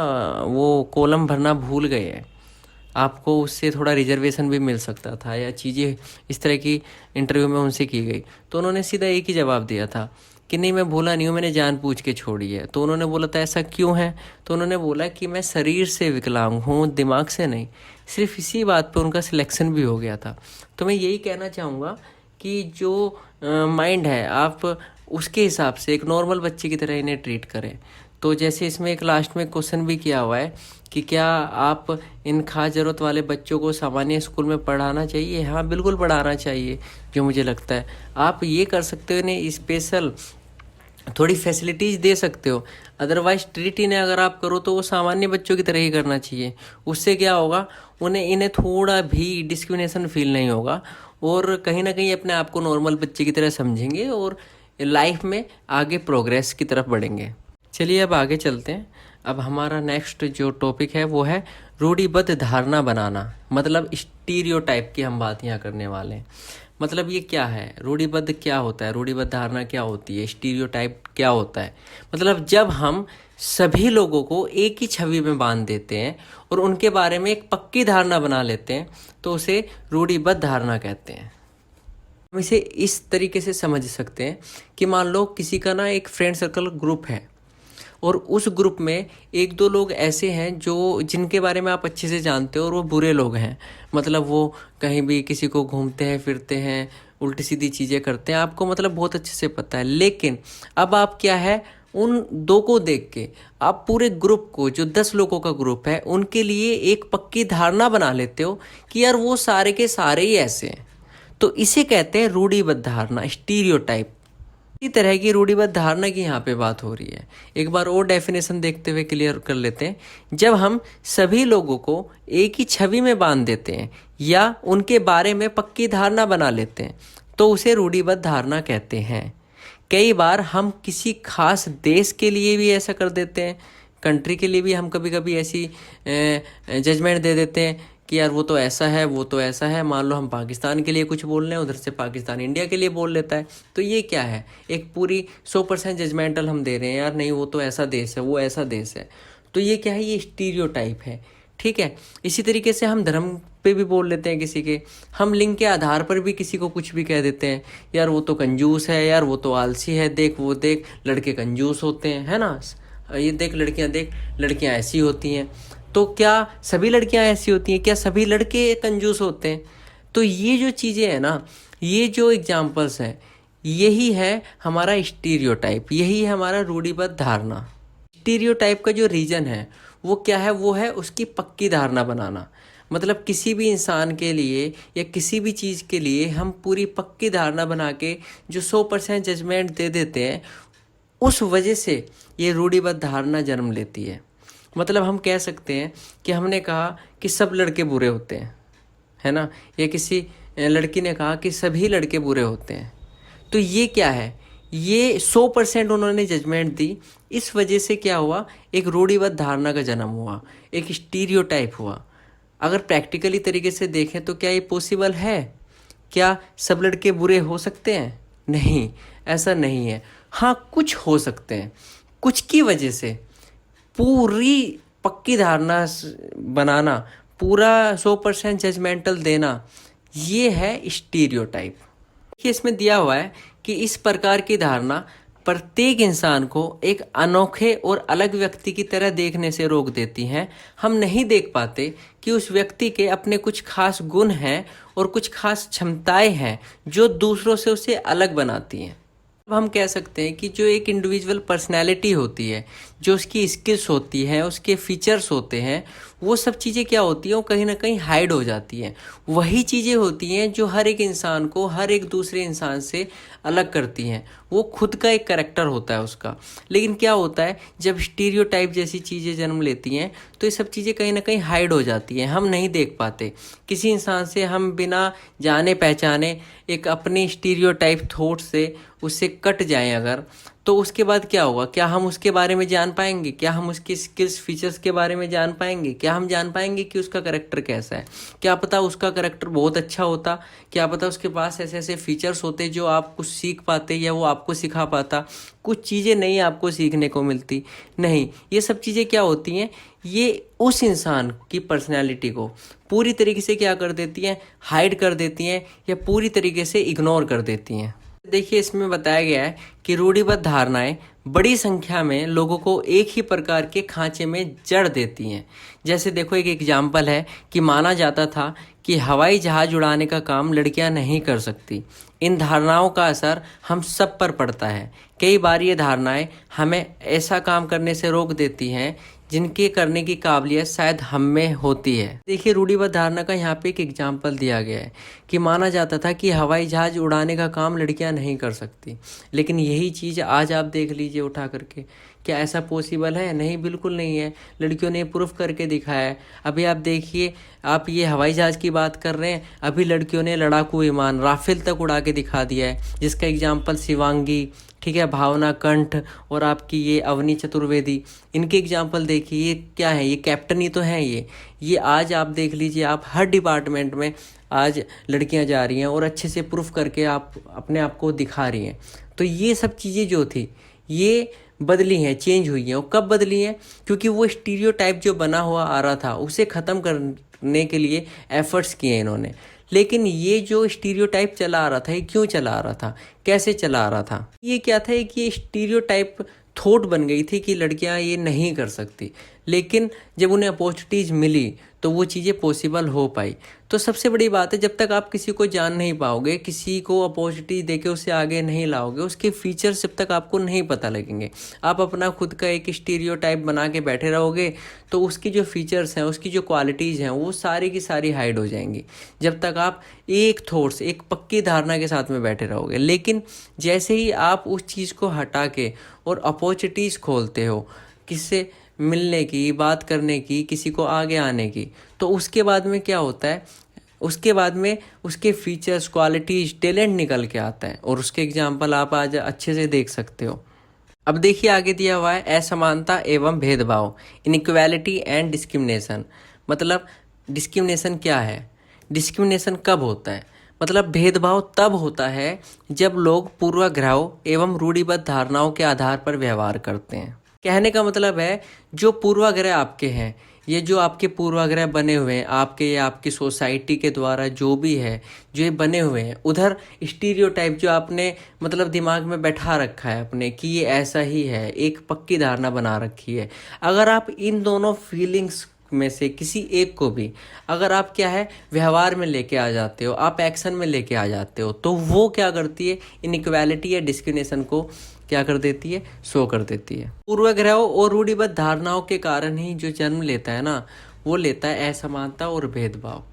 वो कॉलम भरना भूल गए हैं, आपको उससे थोड़ा रिजर्वेशन भी मिल सकता था, या चीज़ें इस तरह की इंटरव्यू में उनसे की गई। तो उन्होंने सीधा एक ही जवाब दिया था कि नहीं, मैं भूला नहीं हूँ, मैंने जानबूझ के छोड़ी है। तो उन्होंने बोला था ऐसा क्यों है। तो उन्होंने बोला कि मैं शरीर से विकलांग हूँ, दिमाग से नहीं। सिर्फ इसी बात पे उनका सिलेक्शन भी हो गया था। तो मैं यही कहना चाहूँगा कि जो माइंड है आप उसके हिसाब से एक नॉर्मल बच्चे की तरह इन्हें ट्रीट करें। तो जैसे इसमें एक लास्ट में क्वेश्चन भी किया हुआ है कि क्या आप इन खास ज़रूरत वाले बच्चों को सामान्य स्कूल में पढ़ाना चाहिए। हाँ, बिल्कुल पढ़ाना चाहिए। जो मुझे लगता है आप ये कर सकते हो, इन्हें स्पेशल थोड़ी फैसिलिटीज़ दे सकते हो। अदरवाइज ट्रीट इन्हें अगर आप करो तो वो सामान्य बच्चों की तरह ही करना चाहिए। उससे क्या होगा, इन्हें थोड़ा भी डिस्क्रिमिनेशन फील नहीं होगा और कहीं ना कहीं अपने आप को नॉर्मल बच्चे की तरह समझेंगे और लाइफ में आगे प्रोग्रेस की तरफ बढ़ेंगे। चलिए अब आगे चलते हैं। अब हमारा नेक्स्ट जो टॉपिक है वो है रूढ़िबद्ध धारणा बनाना, मतलब स्टीरियोटाइप की हम बात यहाँ करने वाले हैं। मतलब ये क्या है, रूढ़िबद्ध क्या होता है, रूढ़िबद्ध धारणा क्या होती है, स्टीरियोटाइप क्या होता है। मतलब जब हम सभी लोगों को एक ही छवि में बांध देते हैं और उनके बारे में एक पक्की धारणा बना लेते हैं तो उसे रूढ़िबद्ध धारणा कहते हैं। हम इसे इस तरीके से समझ सकते हैं कि मान लो किसी का ना एक फ्रेंड सर्कल ग्रुप है और उस ग्रुप में एक दो लोग ऐसे हैं जो जिनके बारे में आप अच्छे से जानते हो और वो बुरे लोग हैं। मतलब वो कहीं भी किसी को घूमते हैं, फिरते हैं, उल्टी सीधी चीज़ें करते हैं, आपको मतलब बहुत अच्छे से पता है। लेकिन अब आप क्या है, उन दो को देख के आप पूरे ग्रुप को, जो 10 लोगों का ग्रुप है, उनके लिए एक पक्की धारणा बना लेते हो कि यार वो सारे के सारे ही ऐसे हैं। तो इसे कहते हैं रूढ़िबद्ध धारणा, स्टीरियोटाइप। इसी तरह की रूढ़िबद्ध धारणा की यहाँ पे बात हो रही है। एक बार और डेफिनेशन देखते हुए क्लियर कर लेते हैं। जब हम सभी लोगों को एक ही छवि में बांध देते हैं या उनके बारे में पक्की धारणा बना लेते हैं तो उसे रूढ़िबद्ध धारणा कहते हैं। कई बार हम किसी खास देश के लिए भी ऐसा कर देते हैं, कंट्री के लिए भी हम कभी कभी ऐसी जजमेंट दे देते हैं कि यार वो तो ऐसा है, वो तो ऐसा है। मान लो हम पाकिस्तान के लिए कुछ बोल रहे हैं, उधर से पाकिस्तान इंडिया के लिए बोल लेता है। तो ये क्या है, एक पूरी 100% जजमेंटल हम दे रहे हैं, यार नहीं वो तो ऐसा देश है, वो ऐसा देश है। तो ये क्या है, ये स्टीरियोटाइप है। ठीक है। इसी तरीके से हम धर्म पे भी बोल लेते हैं किसी के, हम लिंग के आधार पर भी किसी को कुछ भी कह देते हैं, यार वो तो कंजूस है, यार वो तो आलसी है, देख वो देख लड़के कंजूस होते हैं, है ना, ये देख लड़कियां ऐसी होती हैं। तो क्या सभी लड़कियां ऐसी होती हैं, क्या सभी लड़के कंजूस होते हैं? तो ये जो चीज़ें हैं ना, ये जो एग्जाम्पल्स हैं, यही है हमारा स्टीरियोटाइप, यही है हमारा रूढ़िबद्ध धारणा। स्टीरियोटाइप का जो रीजन है वो क्या है, वो है उसकी पक्की धारणा बनाना। मतलब किसी भी इंसान के लिए या किसी भी चीज़ के लिए हम पूरी पक्की धारणा बना के जो 100% जजमेंट दे देते हैं, उस वजह से ये रूढ़िबद्ध धारणा जन्म लेती है। मतलब हम कह सकते हैं कि हमने कहा कि सब लड़के बुरे होते हैं, है ना, या किसी लड़की ने कहा कि सभी लड़के बुरे होते हैं। तो ये क्या है, ये 100% उन्होंने जजमेंट दी। इस वजह से क्या हुआ, एक रूढ़िबद्ध धारणा का जन्म हुआ, एक स्टीरियोटाइप हुआ। अगर प्रैक्टिकली तरीके से देखें तो क्या ये पॉसिबल है? क्या सब लड़के बुरे हो सकते हैं? नहीं, ऐसा नहीं है। हाँ, कुछ हो सकते हैं। कुछ की वजह से पूरी पक्की धारणा बनाना, पूरा 100% जजमेंटल देना, ये है स्टीरियोटाइप। देखिए इसमें दिया हुआ है कि इस प्रकार की धारणा प्रत्येक इंसान को एक अनोखे और अलग व्यक्ति की तरह देखने से रोक देती हैं। हम नहीं देख पाते कि उस व्यक्ति के अपने कुछ खास गुण हैं और कुछ खास क्षमताएं हैं जो दूसरों से उसे अलग बनाती हैं। अब हम कह सकते हैं कि जो एक इंडिविजुअल पर्सनैलिटी होती है, जो उसकी स्किल्स होती हैं, उसके फीचर्स होते हैं, वो सब चीज़ें क्या होती हैं, वो कहीं ना कहीं हाइड हो जाती हैं। वही चीज़ें होती हैं जो हर एक इंसान को हर एक दूसरे इंसान से अलग करती हैं। वो खुद का एक करैक्टर होता है उसका। लेकिन क्या होता है, जब स्टीरियोटाइप जैसी चीज़ें जन्म लेती हैं तो ये सब चीज़ें कहीं ना कहीं हाइड हो जाती हैं, हम नहीं देख पाते। किसी इंसान से हम बिना जाने पहचाने एक अपनी स्टीरियोटाइप थॉट से उससे कट जाएं अगर, तो उसके बाद क्या होगा, क्या हम उसके बारे में जान पाएंगे? क्या हम उसकी स्किल्स फीचर्स के बारे में जान पाएंगे? क्या हम जान पाएंगे कि उसका करैक्टर कैसा है? क्या पता उसका करैक्टर बहुत अच्छा होता, क्या पता उसके पास ऐसे ऐसे फीचर्स होते जो आप कुछ सीख पाते या वो आपको सिखा पाता। कुछ चीज़ें नहीं आपको सीखने को मिलती। नहीं, ये सब चीज़ें क्या होती हैं, ये उस इंसान की पर्सनैलिटी को पूरी तरीके से क्या कर देती हैं, हाइड कर देती हैं या पूरी तरीके से इग्नोर कर देती हैं। देखिए इसमें बताया गया है कि रूढ़िबद्ध धारणाएं बड़ी संख्या में लोगों को एक ही प्रकार के खांचे में जड़ देती हैं। जैसे देखो एक एग्जाम्पल है कि माना जाता था कि हवाई जहाज उड़ाने का काम लड़कियां नहीं कर सकती। इन धारणाओं का असर हम सब पर पड़ता है। कई बार ये धारणाएं हमें ऐसा काम करने से रोक देती हैं जिनके करने की काबिलियत शायद हम में होती है। देखिए रूढ़िबद्ध धारणा का यहाँ पे एक एग्जाम्पल दिया गया है कि माना जाता था कि हवाई जहाज उड़ाने का काम लड़कियां नहीं कर सकती। लेकिन यही चीज़ आज आप देख लीजिए उठा करके क्या ऐसा पॉसिबल है? नहीं, बिल्कुल नहीं है। लड़कियों ने प्रूफ करके दिखाया है। अभी आप देखिए, आप ये हवाई जहाज़ की बात कर रहे हैं, अभी लड़कियों ने लड़ाकू विमान राफेल तक उड़ा के दिखा दिया है, जिसका एग्जाम्पल शिवांगी, ठीक है, भावना कंठ और आपकी ये अवनी चतुर्वेदी, इनके एग्जाम्पल देखिए। ये क्या है? ये कैप्टन ही तो हैं ये आज आप देख लीजिए, आप हर डिपार्टमेंट में आज लड़कियां जा रही हैं और अच्छे से प्रूफ करके आप अपने आप को दिखा रही हैं। तो ये सब चीज़ें जो थी ये बदली हैं, चेंज हुई हैं। और कब बदली हैं? क्योंकि वो स्टीरियोटाइप जो बना हुआ आ रहा था उसे ख़त्म करने के लिए एफर्ट्स किए इन्होंने। लेकिन ये जो स्टीरियोटाइप चला आ रहा था, ये क्यों चला आ रहा था, कैसे चला आ रहा था? ये क्या था कि ये स्टीरियोटाइप थॉट बन गई थी कि लड़कियां ये नहीं कर सकती, लेकिन जब उन्हें अपॉर्चुनिटीज़ मिली तो वो चीज़ें पॉसिबल हो पाई। तो सबसे बड़ी बात है, जब तक आप किसी को जान नहीं पाओगे, किसी को अपॉर्चुनिटी देके उसे आगे नहीं लाओगे, उसके फीचर्स जब तक आपको नहीं पता लगेंगे, आप अपना खुद का एक स्टीरियोटाइप बना के बैठे रहोगे, तो उसकी जो फीचर्स हैं, उसकी जो क्वालिटीज़ हैं, वो सारी की सारी हाइड हो जाएंगी, जब तक आप एक थॉट्स, एक पक्की धारणा के साथ में बैठे रहोगे। लेकिन जैसे ही आप उस चीज़ को हटा के और अपॉर्चुनिटीज़ खोलते हो, किससे मिलने की, बात करने की, किसी को आगे आने की, तो उसके बाद में क्या होता है, उसके बाद में उसके फीचर्स, क्वालिटीज, टैलेंट निकल के आता है। और उसके एग्जांपल आप आज अच्छे से देख सकते हो। अब देखिए आगे दिया हुआ है असमानता एवं भेदभाव, इनइक्वालिटी एंड डिस्क्रिमिनेशन। मतलब डिस्क्रिमिनेशन क्या है? डिस्क्रिमिनेशन कब होता है? मतलब भेदभाव तब होता है जब लोग पूर्वाग्रहों एवं रूढ़िबद्ध धारणाओं के आधार पर व्यवहार करते हैं। कहने का मतलब है, जो पूर्वाग्रह आपके हैं, ये जो आपके पूर्वाग्रह बने हुए हैं आपके या आपकी सोसाइटी के द्वारा, जो भी है, जो ये बने हुए हैं, उधर स्टीरियोटाइप जो आपने मतलब दिमाग में बैठा रखा है अपने कि ये ऐसा ही है, एक पक्की धारणा बना रखी है। अगर आप इन दोनों फीलिंग्स में से किसी एक को भी अगर आप क्या है व्यवहार में लेके आ जाते हो, आप एक्शन में लेके आ जाते हो, तो वो क्या करती है, इनइक्वालिटी या डिस्क्रिमिनेशन को क्या कर देती है, शो कर देती है। पूर्वाग्रहों और रूढ़िबद्ध धारणाओं के कारण ही जो जन्म लेता है ना, वो लेता है असमानता और भेदभाव।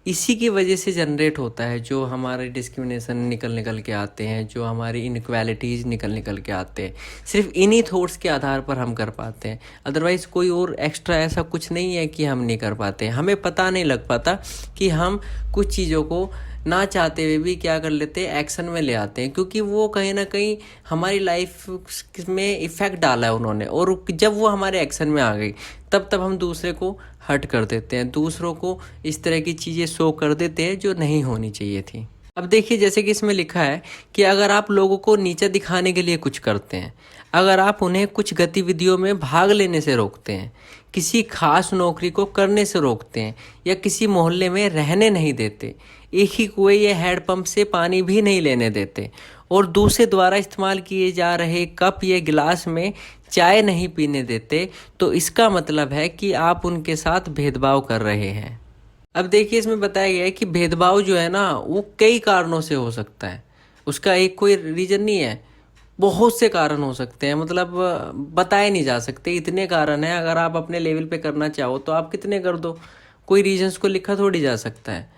इसी की वजह से जनरेट होता है जो हमारे डिस्क्रिमिनेशन निकल के आते हैं, जो हमारी इनइक्वालिटीज़ निकल के आते हैं। सिर्फ इन्हीं थॉट्स के आधार पर हम कर पाते हैं, अदरवाइज़ कोई और एक्स्ट्रा ऐसा कुछ नहीं है कि हम नहीं कर पाते। हमें पता नहीं लग पाता कि हम कुछ चीज़ों को ना चाहते हुए भी क्या कर लेते हैं, एक्शन में ले आते हैं, क्योंकि वो कहीं ना कहीं हमारी लाइफ में इफ़ेक्ट डाला है उन्होंने। और जब वो हमारे एक्शन में आ गई, तब हम दूसरे को हर्ट कर देते हैं, दूसरों को इस तरह की चीज़ें शो कर देते हैं जो नहीं होनी चाहिए थी। अब देखिए, जैसे कि इसमें लिखा है कि अगर आप लोगों को नीचा दिखाने के लिए कुछ करते हैं, अगर आप उन्हें कुछ गतिविधियों में भाग लेने से रोकते हैं, किसी खास नौकरी को करने से रोकते हैं, या किसी मोहल्ले में रहने नहीं देते, एक ही कुएं या हैंडपंप से पानी भी नहीं लेने देते, और दूसरे द्वारा इस्तेमाल किए जा रहे कप या गिलास में चाय नहीं पीने देते, तो इसका मतलब है कि आप उनके साथ भेदभाव कर रहे हैं। अब देखिए, इसमें बताया गया है कि भेदभाव जो है ना, वो कई कारणों से हो सकता है, उसका एक कोई रीजन नहीं है, बहुत से कारण हो सकते हैं, मतलब बताए नहीं जा सकते, इतने कारण हैं। अगर आप अपने लेवल पे करना चाहो तो आप कितने कर दो, कोई रीजंस को लिखा थोड़ी जा सकता है।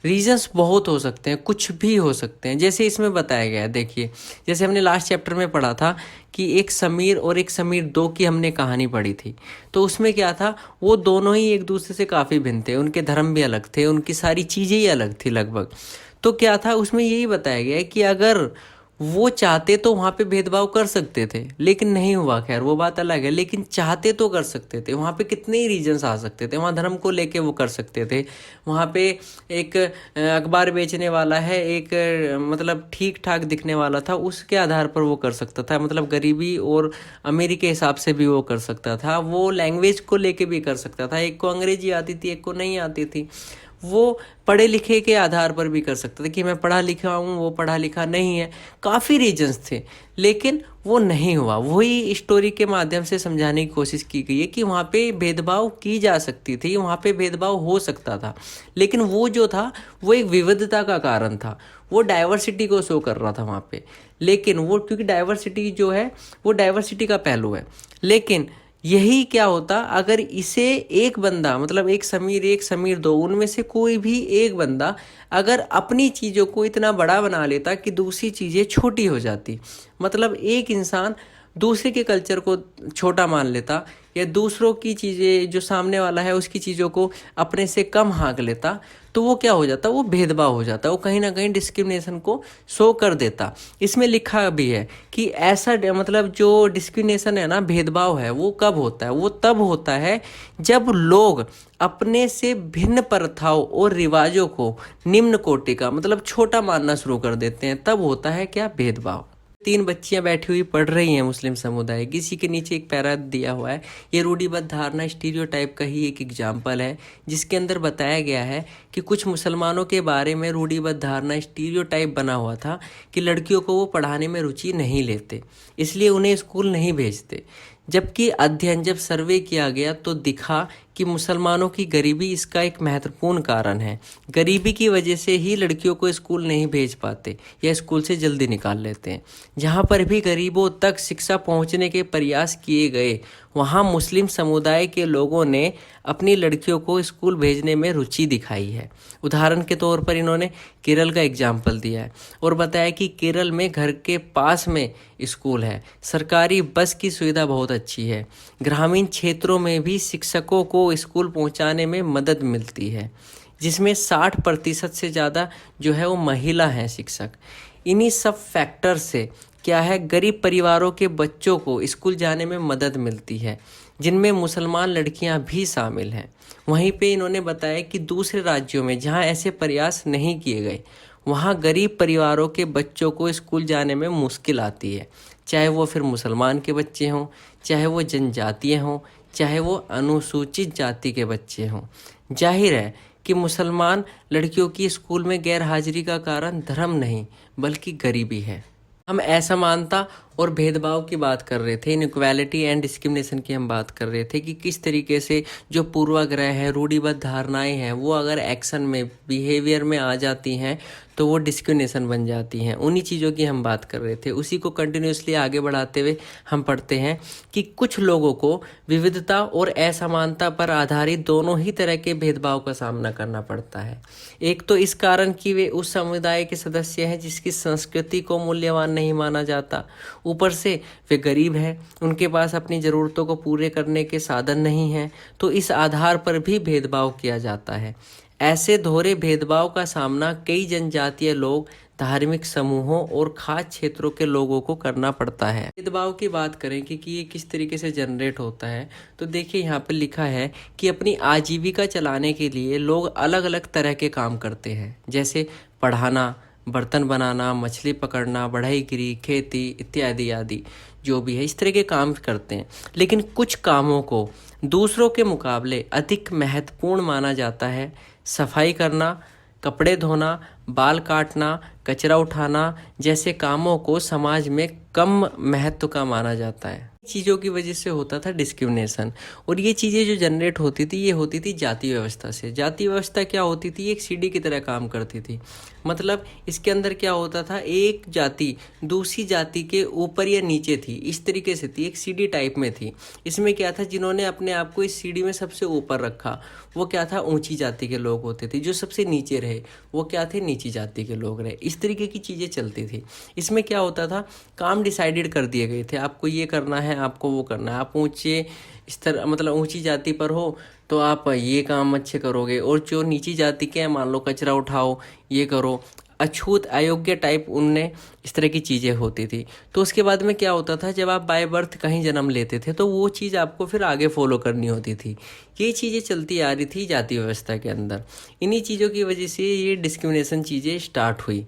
रीजंस बहुत हो सकते हैं, कुछ भी हो सकते हैं। जैसे इसमें बताया गया है, देखिए, जैसे हमने लास्ट चैप्टर में पढ़ा था कि एक समीर और एक समीर 2 की हमने कहानी पढ़ी थी। तो उसमें क्या था, वो दोनों ही एक दूसरे से काफ़ी भिन्न थे, उनके धर्म भी अलग थे, उनकी सारी चीज़ें ही अलग थी लगभग। तो क्या था, उसमें यही बताया गया है कि अगर वो चाहते तो वहाँ पे भेदभाव कर सकते थे, लेकिन नहीं हुआ, खैर वो बात अलग है, लेकिन चाहते तो कर सकते थे। वहाँ पे कितने ही रीजन्स आ सकते थे, वहाँ धर्म को लेके वो कर सकते थे। वहाँ पे एक अखबार बेचने वाला है, एक मतलब ठीक ठाक दिखने वाला था, उसके आधार पर वो कर सकता था, मतलब गरीबी और अमीरी के हिसाब से भी वो कर सकता था। वो लैंग्वेज को लेके भी कर सकता था, एक को अंग्रेजी आती थी, एक को नहीं आती थी। वो पढ़े लिखे के आधार पर भी कर सकते थे कि मैं पढ़ा लिखा हूँ, वो पढ़ा लिखा नहीं है, काफ़ी रीजंस थे, लेकिन वो नहीं हुआ। वही स्टोरी के माध्यम से समझाने की कोशिश की गई है कि वहाँ पे भेदभाव की जा सकती थी, वहाँ पे भेदभाव हो सकता था, लेकिन वो जो था वो एक विविधता का कारण था, वो डाइवर्सिटी को शो कर रहा था वहाँ पे। लेकिन वो, क्योंकि डाइवर्सिटी जो है वो डाइवर्सिटी का पहलू है, लेकिन यही क्या होता अगर इसे एक बंदा, मतलब एक समीर 2, उनमें से कोई भी एक बंदा अगर अपनी चीज़ों को इतना बड़ा बना लेता कि दूसरी चीज़ें छोटी हो जाती। मतलब एक इंसान दूसरे के कल्चर को छोटा मान लेता या दूसरों की चीज़ें जो सामने वाला है उसकी चीज़ों को अपने से कम हाँक लेता, तो वो क्या हो जाता, वो भेदभाव हो जाता, वो कहीं ना कहीं डिस्क्रिमिनेशन को शो कर देता। इसमें लिखा भी है कि ऐसा मतलब जो डिस्क्रिमिनेशन है ना, भेदभाव है, वो कब होता है, वो तब होता है जब लोग अपने से भिन्न प्रथाओं और रिवाजों को निम्न कोटि का मतलब छोटा मानना शुरू कर देते हैं, तब होता है क्या, भेदभाव। 3 बच्चियां बैठी हुई पढ़ रही हैं मुस्लिम समुदाय, किसी के नीचे एक पैरा दिया हुआ है। ये रूढ़िबद्ध धारणा स्टीरियोटाइप का ही एक एग्जाम्पल है, जिसके अंदर बताया गया है कि कुछ मुसलमानों के बारे में रूढ़िबद्ध धारणा स्टीरियोटाइप बना हुआ था कि लड़कियों को वो पढ़ाने में रुचि नहीं लेते, इसलिए उन्हें स्कूल नहीं भेजते। जबकि अध्ययन जब सर्वे किया गया तो दिखा कि मुसलमानों की गरीबी इसका एक महत्वपूर्ण कारण है। गरीबी की वजह से ही लड़कियों को स्कूल नहीं भेज पाते या स्कूल से जल्दी निकाल लेते हैं। जहाँ पर भी गरीबों तक शिक्षा पहुँचने के प्रयास किए गए, वहाँ मुस्लिम समुदाय के लोगों ने अपनी लड़कियों को स्कूल भेजने में रुचि दिखाई है। उदाहरण के तौर पर इन्होंने केरल का एग्जाम्पल दिया है और बताया कि केरल में घर के पास में स्कूल है, सरकारी बस की सुविधा बहुत अच्छी है, ग्रामीण क्षेत्रों में भी शिक्षकों को स्कूल पहुंचाने में मदद मिलती है, जिसमें 60% से ज़्यादा जो है वो महिला हैं शिक्षक। इन्हीं सब फैक्टर से क्या है, गरीब परिवारों के बच्चों को स्कूल जाने में मदद मिलती है, जिनमें मुसलमान लड़कियां भी शामिल हैं। वहीं पे इन्होंने बताया कि दूसरे राज्यों में जहां ऐसे प्रयास नहीं किए गए, वहां गरीब परिवारों के बच्चों को स्कूल जाने में मुश्किल आती है, चाहे वो फिर मुसलमान के बच्चे हों, चाहे वो जनजातीय हों, चाहे वो अनुसूचित जाति के बच्चे हों। जाहिर है कि मुसलमान लड़कियों की स्कूल में गैर हाजिरी का कारण धर्म नहीं बल्कि गरीबी है। हम असमानता और भेदभाव की बात कर रहे थे, इनइक्वालिटी एंड डिस्क्रिमिनेशन की हम बात कर रहे थे कि किस तरीके से जो पूर्वाग्रह है, रूढ़िबद्ध धारणाएं हैं, वो अगर एक्शन में, बिहेवियर में आ जाती हैं तो वो डिस्क्रिमिनेशन बन जाती हैं। उन्हीं चीज़ों की हम बात कर रहे थे। उसी को कंटिन्यूसली आगे बढ़ाते हुए हम पढ़ते हैं कि कुछ लोगों को विविधता और असमानता पर आधारित दोनों ही तरह के भेदभाव का सामना करना पड़ता है। एक तो इस कारण कि वे उस समुदाय के सदस्य हैं जिसकी संस्कृति को मूल्यवान नहीं माना जाता, ऊपर से वे गरीब हैं, उनके पास अपनी ज़रूरतों को पूरे करने के साधन नहीं हैं, तो इस आधार पर भी भेदभाव किया जाता है। ऐसे दोहरे भेदभाव का सामना कई जनजातीय लोग, धार्मिक समूहों और खास क्षेत्रों के लोगों को करना पड़ता है। भेदभाव की बात करें कि ये किस तरीके से जनरेट होता है, तो देखिए यहाँ पर लिखा है कि अपनी आजीविका चलाने के लिए लोग अलग अलग तरह के काम करते हैं, जैसे पढ़ाना, बर्तन बनाना, मछली पकड़ना, बढ़ईगिरी, खेती इत्यादि आदि जो भी है, इस तरह के काम करते हैं। लेकिन कुछ कामों को दूसरों के मुकाबले अधिक महत्वपूर्ण माना जाता है। सफाई करना, कपड़े धोना, बाल काटना, कचरा उठाना जैसे कामों को समाज में कम महत्व का माना जाता है। चीज़ों की वजह से होता था डिस्क्रिमिनेशन, और ये चीज़ें जो जनरेट होती थी, ये होती थी जाति व्यवस्था से। जाति व्यवस्था क्या होती थी, एक सीढ़ी की तरह काम करती थी। मतलब इसके अंदर क्या होता था, एक जाति दूसरी जाति के ऊपर या नीचे थी, इस तरीके से थी, एक सीढ़ी टाइप में थी। इसमें क्या था, जिन्होंने अपने आप को इस सीढ़ी में सबसे ऊपर रखा वो क्या था, ऊंची जाति के लोग होते थे। जो सबसे नीचे रहे वो क्या थे, नीची जाति के लोग रहे। इस तरीके की चीज़ें चलती थी। इसमें क्या होता था, काम डिसाइडेड कर दिए गए थे, आपको ये करना है, आपको वो करना है। आप ऊंचे इस तरह मतलब ऊंची जाति पर हो तो आप ये काम अच्छे करोगे, और जो नीची जाति के हैं, मान लो कचरा उठाओ, ये करो, अछूत अयोग्य टाइप उनने इस तरह की चीज़ें होती थी। तो उसके बाद में क्या होता था, जब आप बाय बर्थ कहीं जन्म लेते थे तो वो चीज़ आपको फिर आगे फॉलो करनी होती थी। ये चीज़ें चलती आ रही थी जाति व्यवस्था के अंदर। इन्हीं चीज़ों की वजह से ये डिस्क्रिमिनेशन चीज़ें स्टार्ट हुई।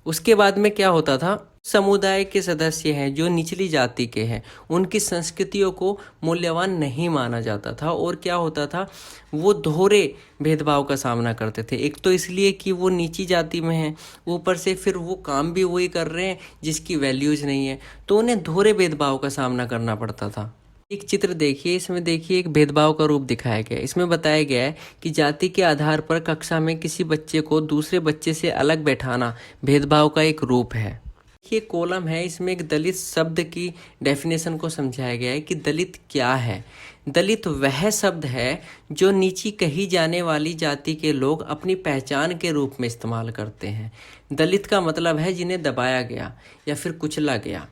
उसके बाद में क्या होता था, समुदाय के सदस्य हैं जो निचली जाति के हैं, उनकी संस्कृतियों को मूल्यवान नहीं माना जाता था, और क्या होता था, वो दोहरे भेदभाव का सामना करते थे। एक तो इसलिए कि वो नीची जाति में हैं, ऊपर से फिर वो काम भी वही कर रहे हैं जिसकी वैल्यूज़ नहीं है, तो उन्हें दोहरे भेदभाव का सामना करना पड़ता था। एक चित्र देखिए, इसमें देखिए एक भेदभाव का रूप दिखाया गया है। इसमें बताया गया है कि जाति के आधार पर कक्षा में किसी बच्चे को दूसरे बच्चे से अलग बैठाना भेदभाव का एक रूप है। ये कॉलम है, इसमें एक दलित शब्द की डेफिनेशन को समझाया गया है कि दलित क्या है। दलित वह शब्द है जो नीची कही जाने वाली जाति के लोग अपनी पहचान के रूप में इस्तेमाल करते हैं। दलित का मतलब है जिन्हें दबाया गया या फिर कुचला गया।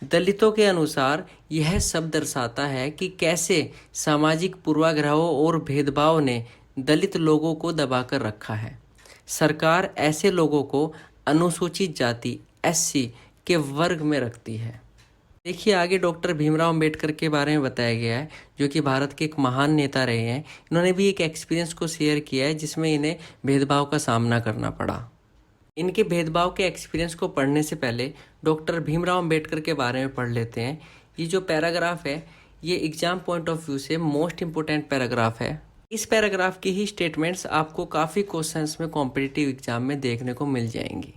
दलितों के अनुसार यह सब दर्शाता है कि कैसे सामाजिक पूर्वाग्रहों और भेदभाव ने दलित लोगों को दबाकर रखा है। सरकार ऐसे लोगों को अनुसूचित जाति एससी के वर्ग में रखती है। देखिए आगे डॉक्टर भीमराव अंबेडकर के बारे में बताया गया है, जो कि भारत के एक महान नेता रहे हैं। इन्होंने भी एक एक्सपीरियंस को शेयर किया है जिसमें इन्हें भेदभाव का सामना करना पड़ा। इनके भेदभाव के एक्सपीरियंस को पढ़ने से पहले डॉक्टर भीमराव अंबेडकर के बारे में पढ़ लेते हैं। ये जो पैराग्राफ है ये एग्जाम पॉइंट ऑफ व्यू से मोस्ट इम्पोर्टेंट पैराग्राफ है। इस पैराग्राफ की ही स्टेटमेंट्स आपको काफ़ी क्वेश्चंस में कॉम्पिटिटिव एग्जाम में देखने को मिल जाएंगी।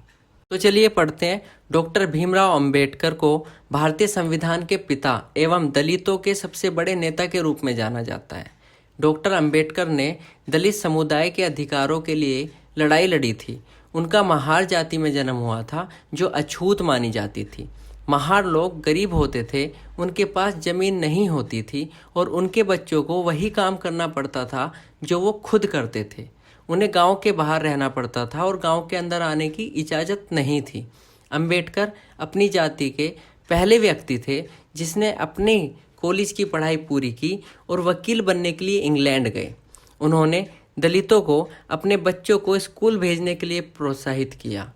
तो चलिए पढ़ते हैं। डॉक्टर भीमराव अंबेडकर को भारतीय संविधान के पिता एवं दलितों के सबसे बड़े नेता के रूप में जाना जाता है। डॉक्टर अंबेडकर ने दलित समुदाय के अधिकारों के लिए लड़ाई लड़ी थी। उनका महार जाति में जन्म हुआ था जो अछूत मानी जाती थी। महार लोग गरीब होते थे, उनके पास जमीन नहीं होती थी और उनके बच्चों को वही काम करना पड़ता था जो वो खुद करते थे। उन्हें गांव के बाहर रहना पड़ता था और गांव के अंदर आने की इजाज़त नहीं थी। अंबेडकर अपनी जाति के पहले व्यक्ति थे जिसने अपनी कॉलेज की पढ़ाई पूरी की और वकील बनने के लिए इंग्लैंड गए। उन्होंने दलितों को अपने बच्चों को स्कूल भेजने के लिए प्रोत्साहित किया।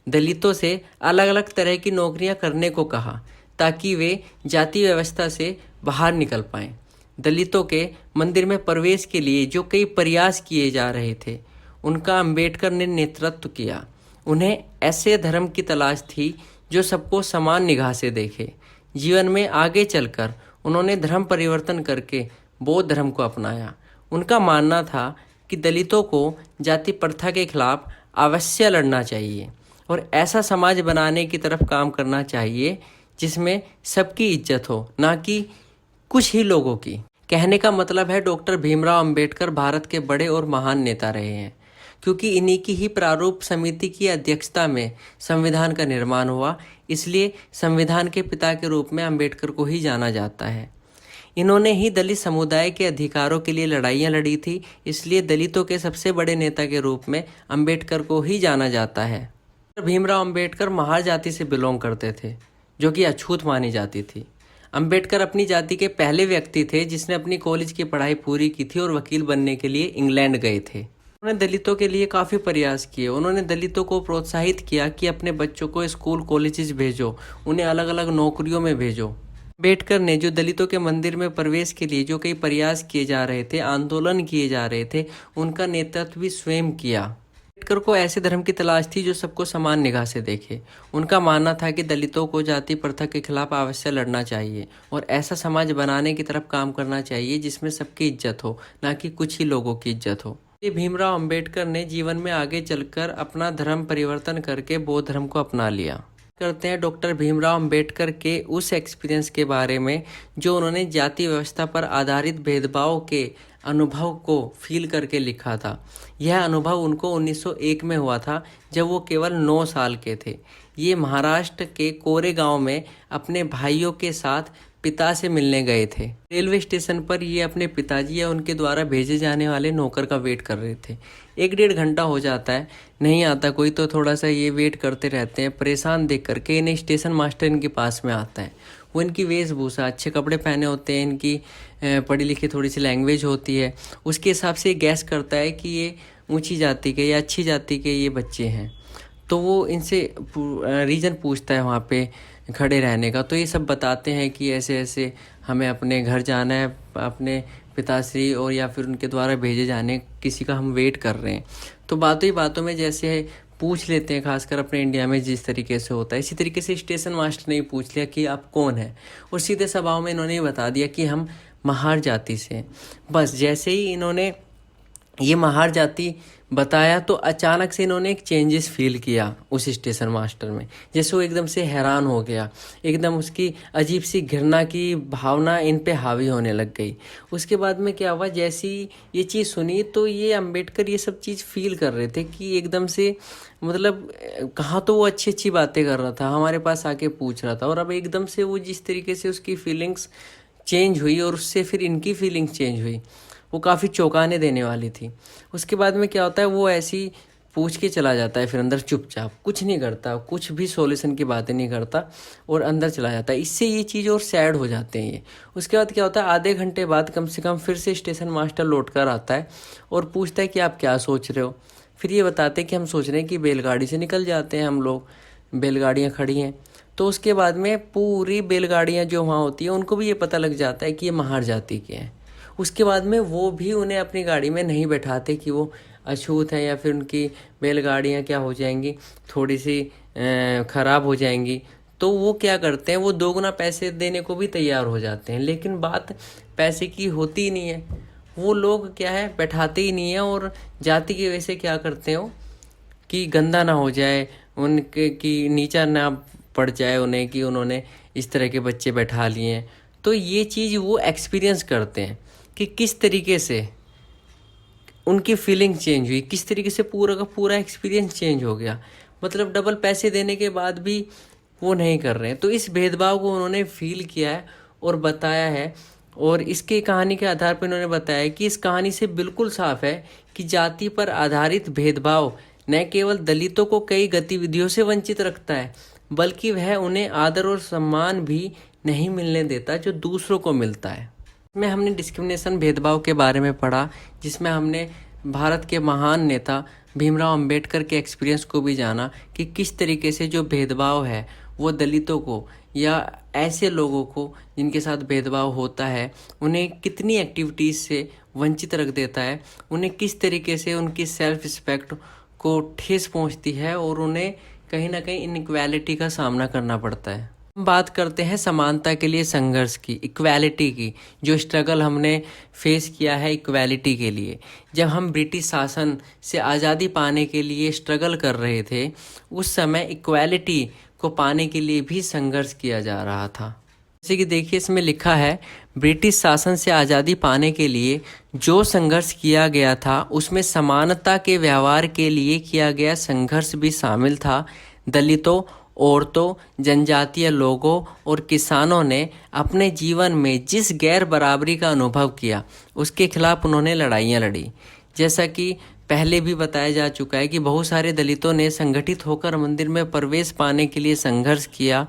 दलितों से अलग अलग तरह की नौकरियां करने को कहा ताकि वे जाति व्यवस्था से बाहर निकल पाएं। दलितों के मंदिर में प्रवेश के लिए जो कई प्रयास किए जा रहे थे उनका अंबेडकर ने नेतृत्व किया। उन्हें ऐसे धर्म की तलाश थी जो सबको समान निगाह से देखे। जीवन में आगे चलकर उन्होंने धर्म परिवर्तन करके बौद्ध धर्म को अपनाया। उनका मानना था कि दलितों को जाति प्रथा के खिलाफ अवश्य लड़ना चाहिए और ऐसा समाज बनाने की तरफ काम करना चाहिए जिसमें सबकी इज्जत हो, ना कि कुछ ही लोगों की। कहने का मतलब है डॉक्टर भीमराव अंबेडकर भारत के बड़े और महान नेता रहे हैं क्योंकि इन्हीं की ही प्रारूप समिति की अध्यक्षता में संविधान का निर्माण हुआ। इसलिए संविधान के पिता के रूप में अंबेडकर को ही जाना जाता है। इन्होंने ही दलित समुदाय के अधिकारों के लिए लड़ाइयाँ लड़ी थी, इसलिए दलितों के सबसे बड़े नेता के रूप में अंबेडकर को ही जाना जाता है। भीमराव अंबेडकर महार जाति से बिलोंग करते थे जो कि अछूत मानी जाती थी। अंबेडकर अपनी जाति के पहले व्यक्ति थे जिसने अपनी कॉलेज की पढ़ाई पूरी की थी और वकील बनने के लिए इंग्लैंड गए थे। उन्होंने दलितों के लिए काफ़ी प्रयास किए। उन्होंने दलितों को प्रोत्साहित किया कि अपने बच्चों को स्कूल कॉलेजेस भेजो, उन्हें अलग अलग नौकरियों में भेजो। अंबेडकर ने जो दलितों के मंदिर में प्रवेश के लिए जो कई प्रयास किए जा रहे थे, आंदोलन किए जा रहे थे, उनका नेतृत्व भी स्वयं किया। अंबेडकर को ऐसे धर्म की तलाश थी जो सबको समान निगाह से देखे। उनका मानना था कि दलितों को जाति प्रथा के खिलाफ अवश्य लड़ना चाहिए और ऐसा समाज बनाने की तरफ काम करना चाहिए जिसमें सबकी इज्जत हो, ना कि कुछ ही लोगों की इज्जत हो। भीमराव अंबेडकर ने जीवन में आगे चलकर अपना धर्म परिवर्तन करके बौद्ध धर्म को अपना लिया। करते हैं डॉक्टर भीमराव अंबेडकर के उस एक्सपीरियंस के बारे में जो उन्होंने जाति व्यवस्था पर आधारित भेदभाव के अनुभव को फील करके लिखा था। यह अनुभव उनको 1901 में हुआ था जब वो केवल 9 साल के थे। ये महाराष्ट्र के कोरेगांव में अपने भाइयों के साथ पिता से मिलने गए थे। रेलवे स्टेशन पर ये अपने पिताजी या उनके द्वारा भेजे जाने वाले नौकर का वेट कर रहे थे। 1-1.5 घंटा हो जाता है, नहीं आता कोई, तो थोड़ा सा ये वेट करते रहते हैं। परेशान देख करके इन्हें स्टेशन मास्टर इनके पास में आता है। वो इनकी वेशभूषा, अच्छे कपड़े पहने होते हैं, इनकी पढ़ी लिखी थोड़ी सी लैंग्वेज होती है, उसके हिसाब से गैस करता है कि ये ऊंची जाति के या अच्छी जाति के ये बच्चे हैं। तो वो इनसे रीज़न पूछता है वहाँ पे खड़े रहने का। तो ये सब बताते हैं कि ऐसे ऐसे हमें अपने घर जाना है, अपने पिताश्री और या फिर उनके द्वारा भेजे जाने किसी का हम वेट कर रहे हैं। तो बातों ही बातों में जैसे पूछ लेते हैं, खासकर अपने इंडिया में जिस तरीके से होता है, इसी तरीके से स्टेशन मास्टर ने ही पूछ लिया कि आप कौन हैं, और सीधे सभाओं में इन्होंने बता दिया कि हम महार जाति से हैं। बस जैसे ही इन्होंने ये महार जाति बताया तो अचानक से इन्होंने एक चेंजेस फील किया उस स्टेशन मास्टर में। जैसे वो एकदम से हैरान हो गया, एकदम उसकी अजीब सी घृणा की भावना इन पे हावी होने लग गई। उसके बाद में क्या हुआ, जैसी ये चीज़ सुनी तो ये अंबेडकर ये सब चीज़ फील कर रहे थे कि एकदम से मतलब कहाँ तो वो अच्छी अच्छी बातें कर रहा था, हमारे पास आके पूछ रहा था, और अब एकदम से वो जिस तरीके से उसकी फीलिंग्स चेंज हुई और उससे फिर इनकी फीलिंग्स चेंज हुई, वो काफ़ी चौंकाने देने वाली थी। उसके बाद में क्या होता है, वो ऐसी पूछ के चला जाता है, फिर अंदर चुपचाप कुछ नहीं करता, कुछ भी सॉल्यूशन की बातें नहीं करता और अंदर चला जाता है। इससे ये चीज़ और सैड हो जाते हैं ये। उसके बाद क्या होता है, आधे घंटे बाद कम से कम फिर से स्टेशन मास्टर लौट कर आता है और पूछता है कि आप क्या सोच रहे हो। फिर ये बताते हैं कि हम सोच रहे हैं कि बैलगाड़ी से निकल जाते हैं हम लोग, बैलगाड़ियाँ खड़ी हैं। तो उसके बाद में पूरी बैलगाड़ियाँ जो वहाँ होती हैं उनको भी ये पता लग जाता है कि ये महार जाति के हैं। उसके बाद में वो भी उन्हें अपनी गाड़ी में नहीं बैठाते कि वो अछूत है या फिर उनकी बैलगाड़ियाँ क्या हो जाएंगी, थोड़ी सी ख़राब हो जाएंगी। तो वो क्या करते हैं, वो दोगुना पैसे देने को भी तैयार हो जाते हैं। लेकिन बात पैसे की होती ही नहीं है, वो लोग क्या है बैठाते ही नहीं है। और जाति की वजह से क्या करते हो कि गंदा ना हो जाए उनके, कि नीचा ना पड़ जाए उन्हें कि उन्होंने इस तरह के बच्चे बैठा लिए हैं। तो ये चीज़ वो एक्सपीरियंस करते हैं कि किस तरीके से उनकी फीलिंग चेंज हुई, किस तरीके से पूरा का पूरा एक्सपीरियंस चेंज हो गया। मतलब डबल पैसे देने के बाद भी वो नहीं कर रहे हैं। तो इस भेदभाव को उन्होंने फील किया है और बताया है। और इसके कहानी के आधार पर उन्होंने बताया कि इस कहानी से बिल्कुल साफ है कि जाति पर आधारित भेदभाव न केवल दलितों को कई गतिविधियों से वंचित रखता है, बल्कि वह उन्हें आदर और सम्मान भी नहीं मिलने देता जो दूसरों को मिलता है। में हमने डिस्क्रिमिनेशन भेदभाव के बारे में पढ़ा, जिसमें हमने भारत के महान नेता भीमराव अंबेडकर के एक्सपीरियंस को भी जाना कि किस तरीके से जो भेदभाव है वो दलितों को या ऐसे लोगों को जिनके साथ भेदभाव होता है उन्हें कितनी एक्टिविटीज़ से वंचित रख देता है, उन्हें किस तरीके से उनकी सेल्फ रिस्पेक्ट को ठेस पहुंचती है और उन्हें कहीं ना कहीं इनइक्वालिटी का सामना करना पड़ता है। हम बात करते हैं समानता के लिए संघर्ष की, इक्वालिटी की, जो स्ट्रगल हमने फेस किया है इक्वालिटी के लिए। जब हम ब्रिटिश शासन से आज़ादी पाने के लिए स्ट्रगल कर रहे थे, उस समय इक्वालिटी को पाने के लिए भी संघर्ष किया जा रहा था। जैसे कि देखिए इसमें लिखा है, ब्रिटिश शासन से आज़ादी पाने के लिए जो संघर्ष किया गया था उसमें समानता के व्यवहार के लिए किया गया संघर्ष भी शामिल था। दलितों, औरतों, जनजातीय लोगों और किसानों ने अपने जीवन में जिस गैर बराबरी का अनुभव किया उसके खिलाफ उन्होंने लड़ाइयाँ लड़ी। जैसा कि पहले भी बताया जा चुका है कि बहुत सारे दलितों ने संगठित होकर मंदिर में प्रवेश पाने के लिए संघर्ष किया।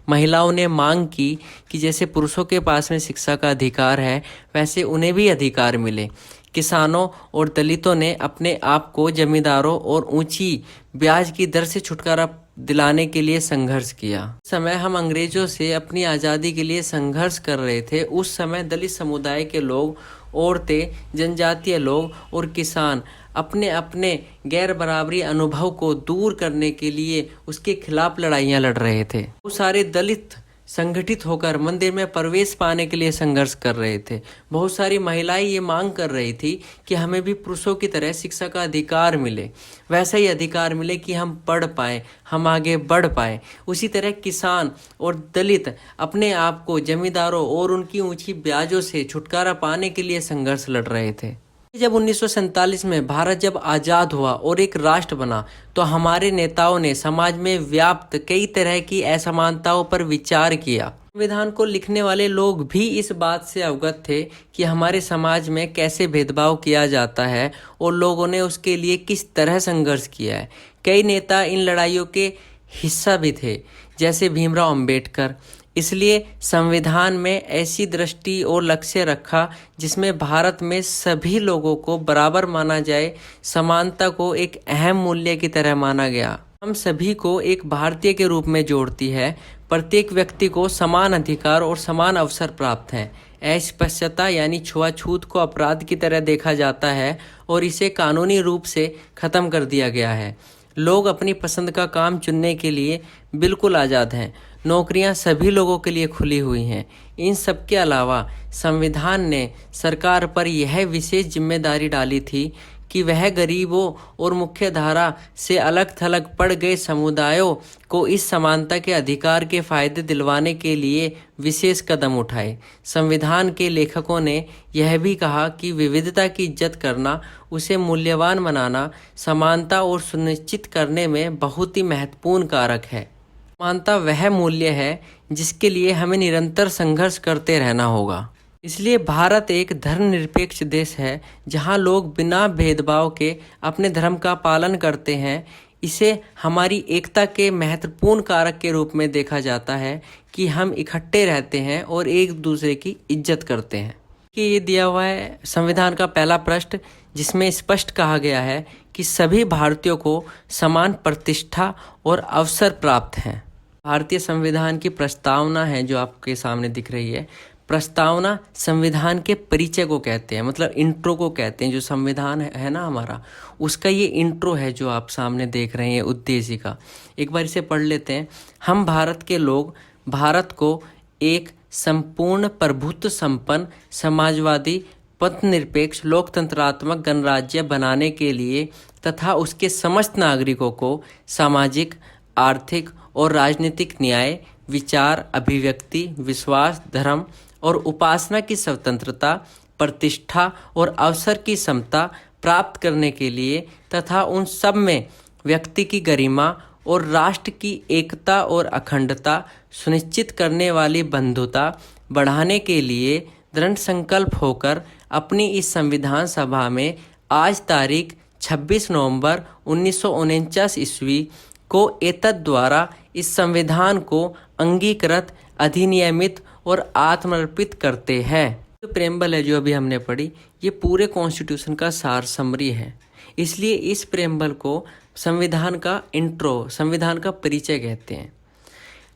महिलाओं ने मांग की कि जैसे पुरुषों के पास में शिक्षा का अधिकार है वैसे उन्हें भी अधिकार मिले। किसानों और दलितों ने अपने आप को जमींदारों और ऊंची ब्याज की दर से छुटकारा दिलाने के लिए संघर्ष किया। उस समय हम अंग्रेजों से अपनी आज़ादी के लिए संघर्ष कर रहे थे। उस समय दलित समुदाय के लोग, औरतें, जनजातीय लोग और किसान अपने अपने गैर बराबरी अनुभव को दूर करने के लिए उसके खिलाफ लड़ाइयाँ लड़ रहे थे। वो सारे दलित संगठित होकर मंदिर में प्रवेश पाने के लिए संघर्ष कर रहे थे। बहुत सारी महिलाएं ये मांग कर रही थी कि हमें भी पुरुषों की तरह शिक्षा का अधिकार मिले, वैसा ही अधिकार मिले कि हम पढ़ पाएँ, हम आगे बढ़ पाएँ। उसी तरह किसान और दलित अपने आप को जमींदारों और उनकी ऊंची ब्याजों से छुटकारा पाने के लिए संघर्ष लड़ रहे थे। जब 1947 में भारत जब आज़ाद हुआ और एक राष्ट्र बना तो हमारे नेताओं ने समाज में व्याप्त कई तरह की असमानताओं पर विचार किया। संविधान को लिखने वाले लोग भी इस बात से अवगत थे कि हमारे समाज में कैसे भेदभाव किया जाता है और लोगों ने उसके लिए किस तरह संघर्ष किया है। कई नेता इन लड़ाइयों के हिस्सा भी थे, जैसे भीमराव अंबेडकर। इसलिए संविधान में ऐसी दृष्टि और लक्ष्य रखा जिसमें भारत में सभी लोगों को बराबर माना जाए। समानता को एक अहम मूल्य की तरह माना गया। हम सभी को एक भारतीय के रूप में जोड़ती है। प्रत्येक व्यक्ति को समान अधिकार और समान अवसर प्राप्त हैं। अस्पृश्यता यानी छुआछूत को अपराध की तरह देखा जाता है और इसे कानूनी रूप से खत्म कर दिया गया है। लोग अपनी पसंद का काम चुनने के लिए बिल्कुल आज़ाद हैं। नौकरियां सभी लोगों के लिए खुली हुई हैं। इन सब के अलावा संविधान ने सरकार पर यह विशेष जिम्मेदारी डाली थी कि वह गरीबों और मुख्य धारा से अलग थलग पड़ गए समुदायों को इस समानता के अधिकार के फायदे दिलवाने के लिए विशेष कदम उठाए। संविधान के लेखकों ने यह भी कहा कि विविधता की इज्जत करना, उसे मूल्यवान बनाना समानता और सुनिश्चित करने में बहुत ही महत्वपूर्ण कारक है। समानता वह मूल्य है जिसके लिए हमें निरंतर संघर्ष करते रहना होगा। इसलिए भारत एक धर्मनिरपेक्ष देश है जहाँ लोग बिना भेदभाव के अपने धर्म का पालन करते हैं। इसे हमारी एकता के महत्वपूर्ण कारक के रूप में देखा जाता है कि हम इकट्ठे रहते हैं और एक दूसरे की इज्जत करते हैं। कि ये दिया हुआ है संविधान का पहला पृष्ठ, जिसमें स्पष्ट कहा गया है कि सभी भारतीयों को समान प्रतिष्ठा और अवसर प्राप्त हैं। भारतीय संविधान की प्रस्तावना है जो आपके सामने दिख रही है। प्रस्तावना संविधान के परिचय को कहते हैं, मतलब इंट्रो को कहते हैं। जो संविधान है ना हमारा, उसका ये इंट्रो है जो आप सामने देख रहे हैं उद्देशिका। एक बार इसे पढ़ लेते हैं। हम भारत के लोग भारत को एक संपूर्ण प्रभुत्व संपन्न समाजवादी पथनिरपेक्ष लोकतंत्रात्मक गणराज्य बनाने के लिए तथा उसके समस्त नागरिकों को सामाजिक, आर्थिक और राजनीतिक न्याय, विचार, अभिव्यक्ति, विश्वास, धर्म और उपासना की स्वतंत्रता, प्रतिष्ठा और अवसर की समता प्राप्त करने के लिए तथा उन सब में व्यक्ति की गरिमा और राष्ट्र की एकता और अखंडता सुनिश्चित करने वाली बंधुता बढ़ाने के लिए दृढ़ संकल्प होकर अपनी इस संविधान सभा में आज तारीख 26 नवंबर 1949 ईस्वी को एतद द्वारा इस संविधान को अंगीकृत, अधिनियमित और आत्मर्पित करते हैं। जो प्रेम्बल है जो अभी हमने पढ़ी, ये पूरे कॉन्स्टिट्यूशन का सार समरी है। इसलिए इस प्रेम्बल को संविधान का इंट्रो, संविधान का परिचय कहते हैं।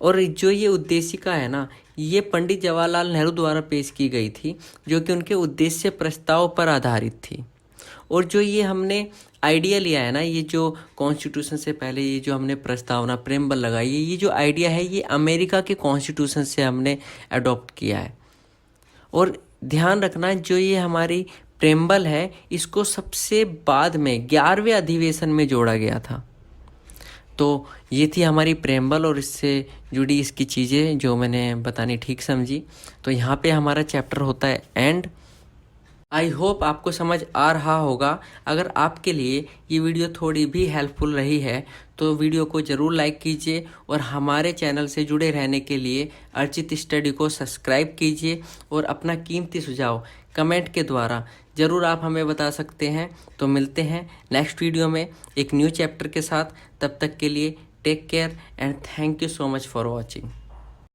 और जो ये उद्देशिका है ना, ये पंडित जवाहरलाल नेहरू द्वारा पेश की गई थी, जो कि उनके उद्देश्य प्रस्ताव पर आधारित थी। और जो ये हमने आइडिया लिया है ना, ये जो कॉन्स्टिट्यूशन से पहले ये जो हमने प्रस्तावना प्रेम्बल लगाई है, ये जो आइडिया है ये अमेरिका के कॉन्स्टिट्यूशन से हमने अडॉप्ट किया है। और ध्यान रखना, जो ये हमारी प्रेम्बल है इसको सबसे बाद में 11वें अधिवेशन में जोड़ा गया था। तो ये थी हमारी प्रेम्बल और इससे जुड़ी इसकी चीज़ें जो मैंने बतानी ठीक समझी। तो यहाँ पे हमारा चैप्टर होता है एंड। आई होप आपको समझ आ रहा होगा। अगर आपके लिए ये वीडियो थोड़ी भी हेल्पफुल रही है तो वीडियो को ज़रूर लाइक कीजिए और हमारे चैनल से जुड़े रहने के लिए अर्चित स्टडी को सब्सक्राइब कीजिए और अपना कीमती सुझाव कमेंट के द्वारा ज़रूर आप हमें बता सकते हैं। तो मिलते हैं नेक्स्ट वीडियो में एक न्यू चैप्टर के साथ। तब तक के लिए take care and thank you so much for watching.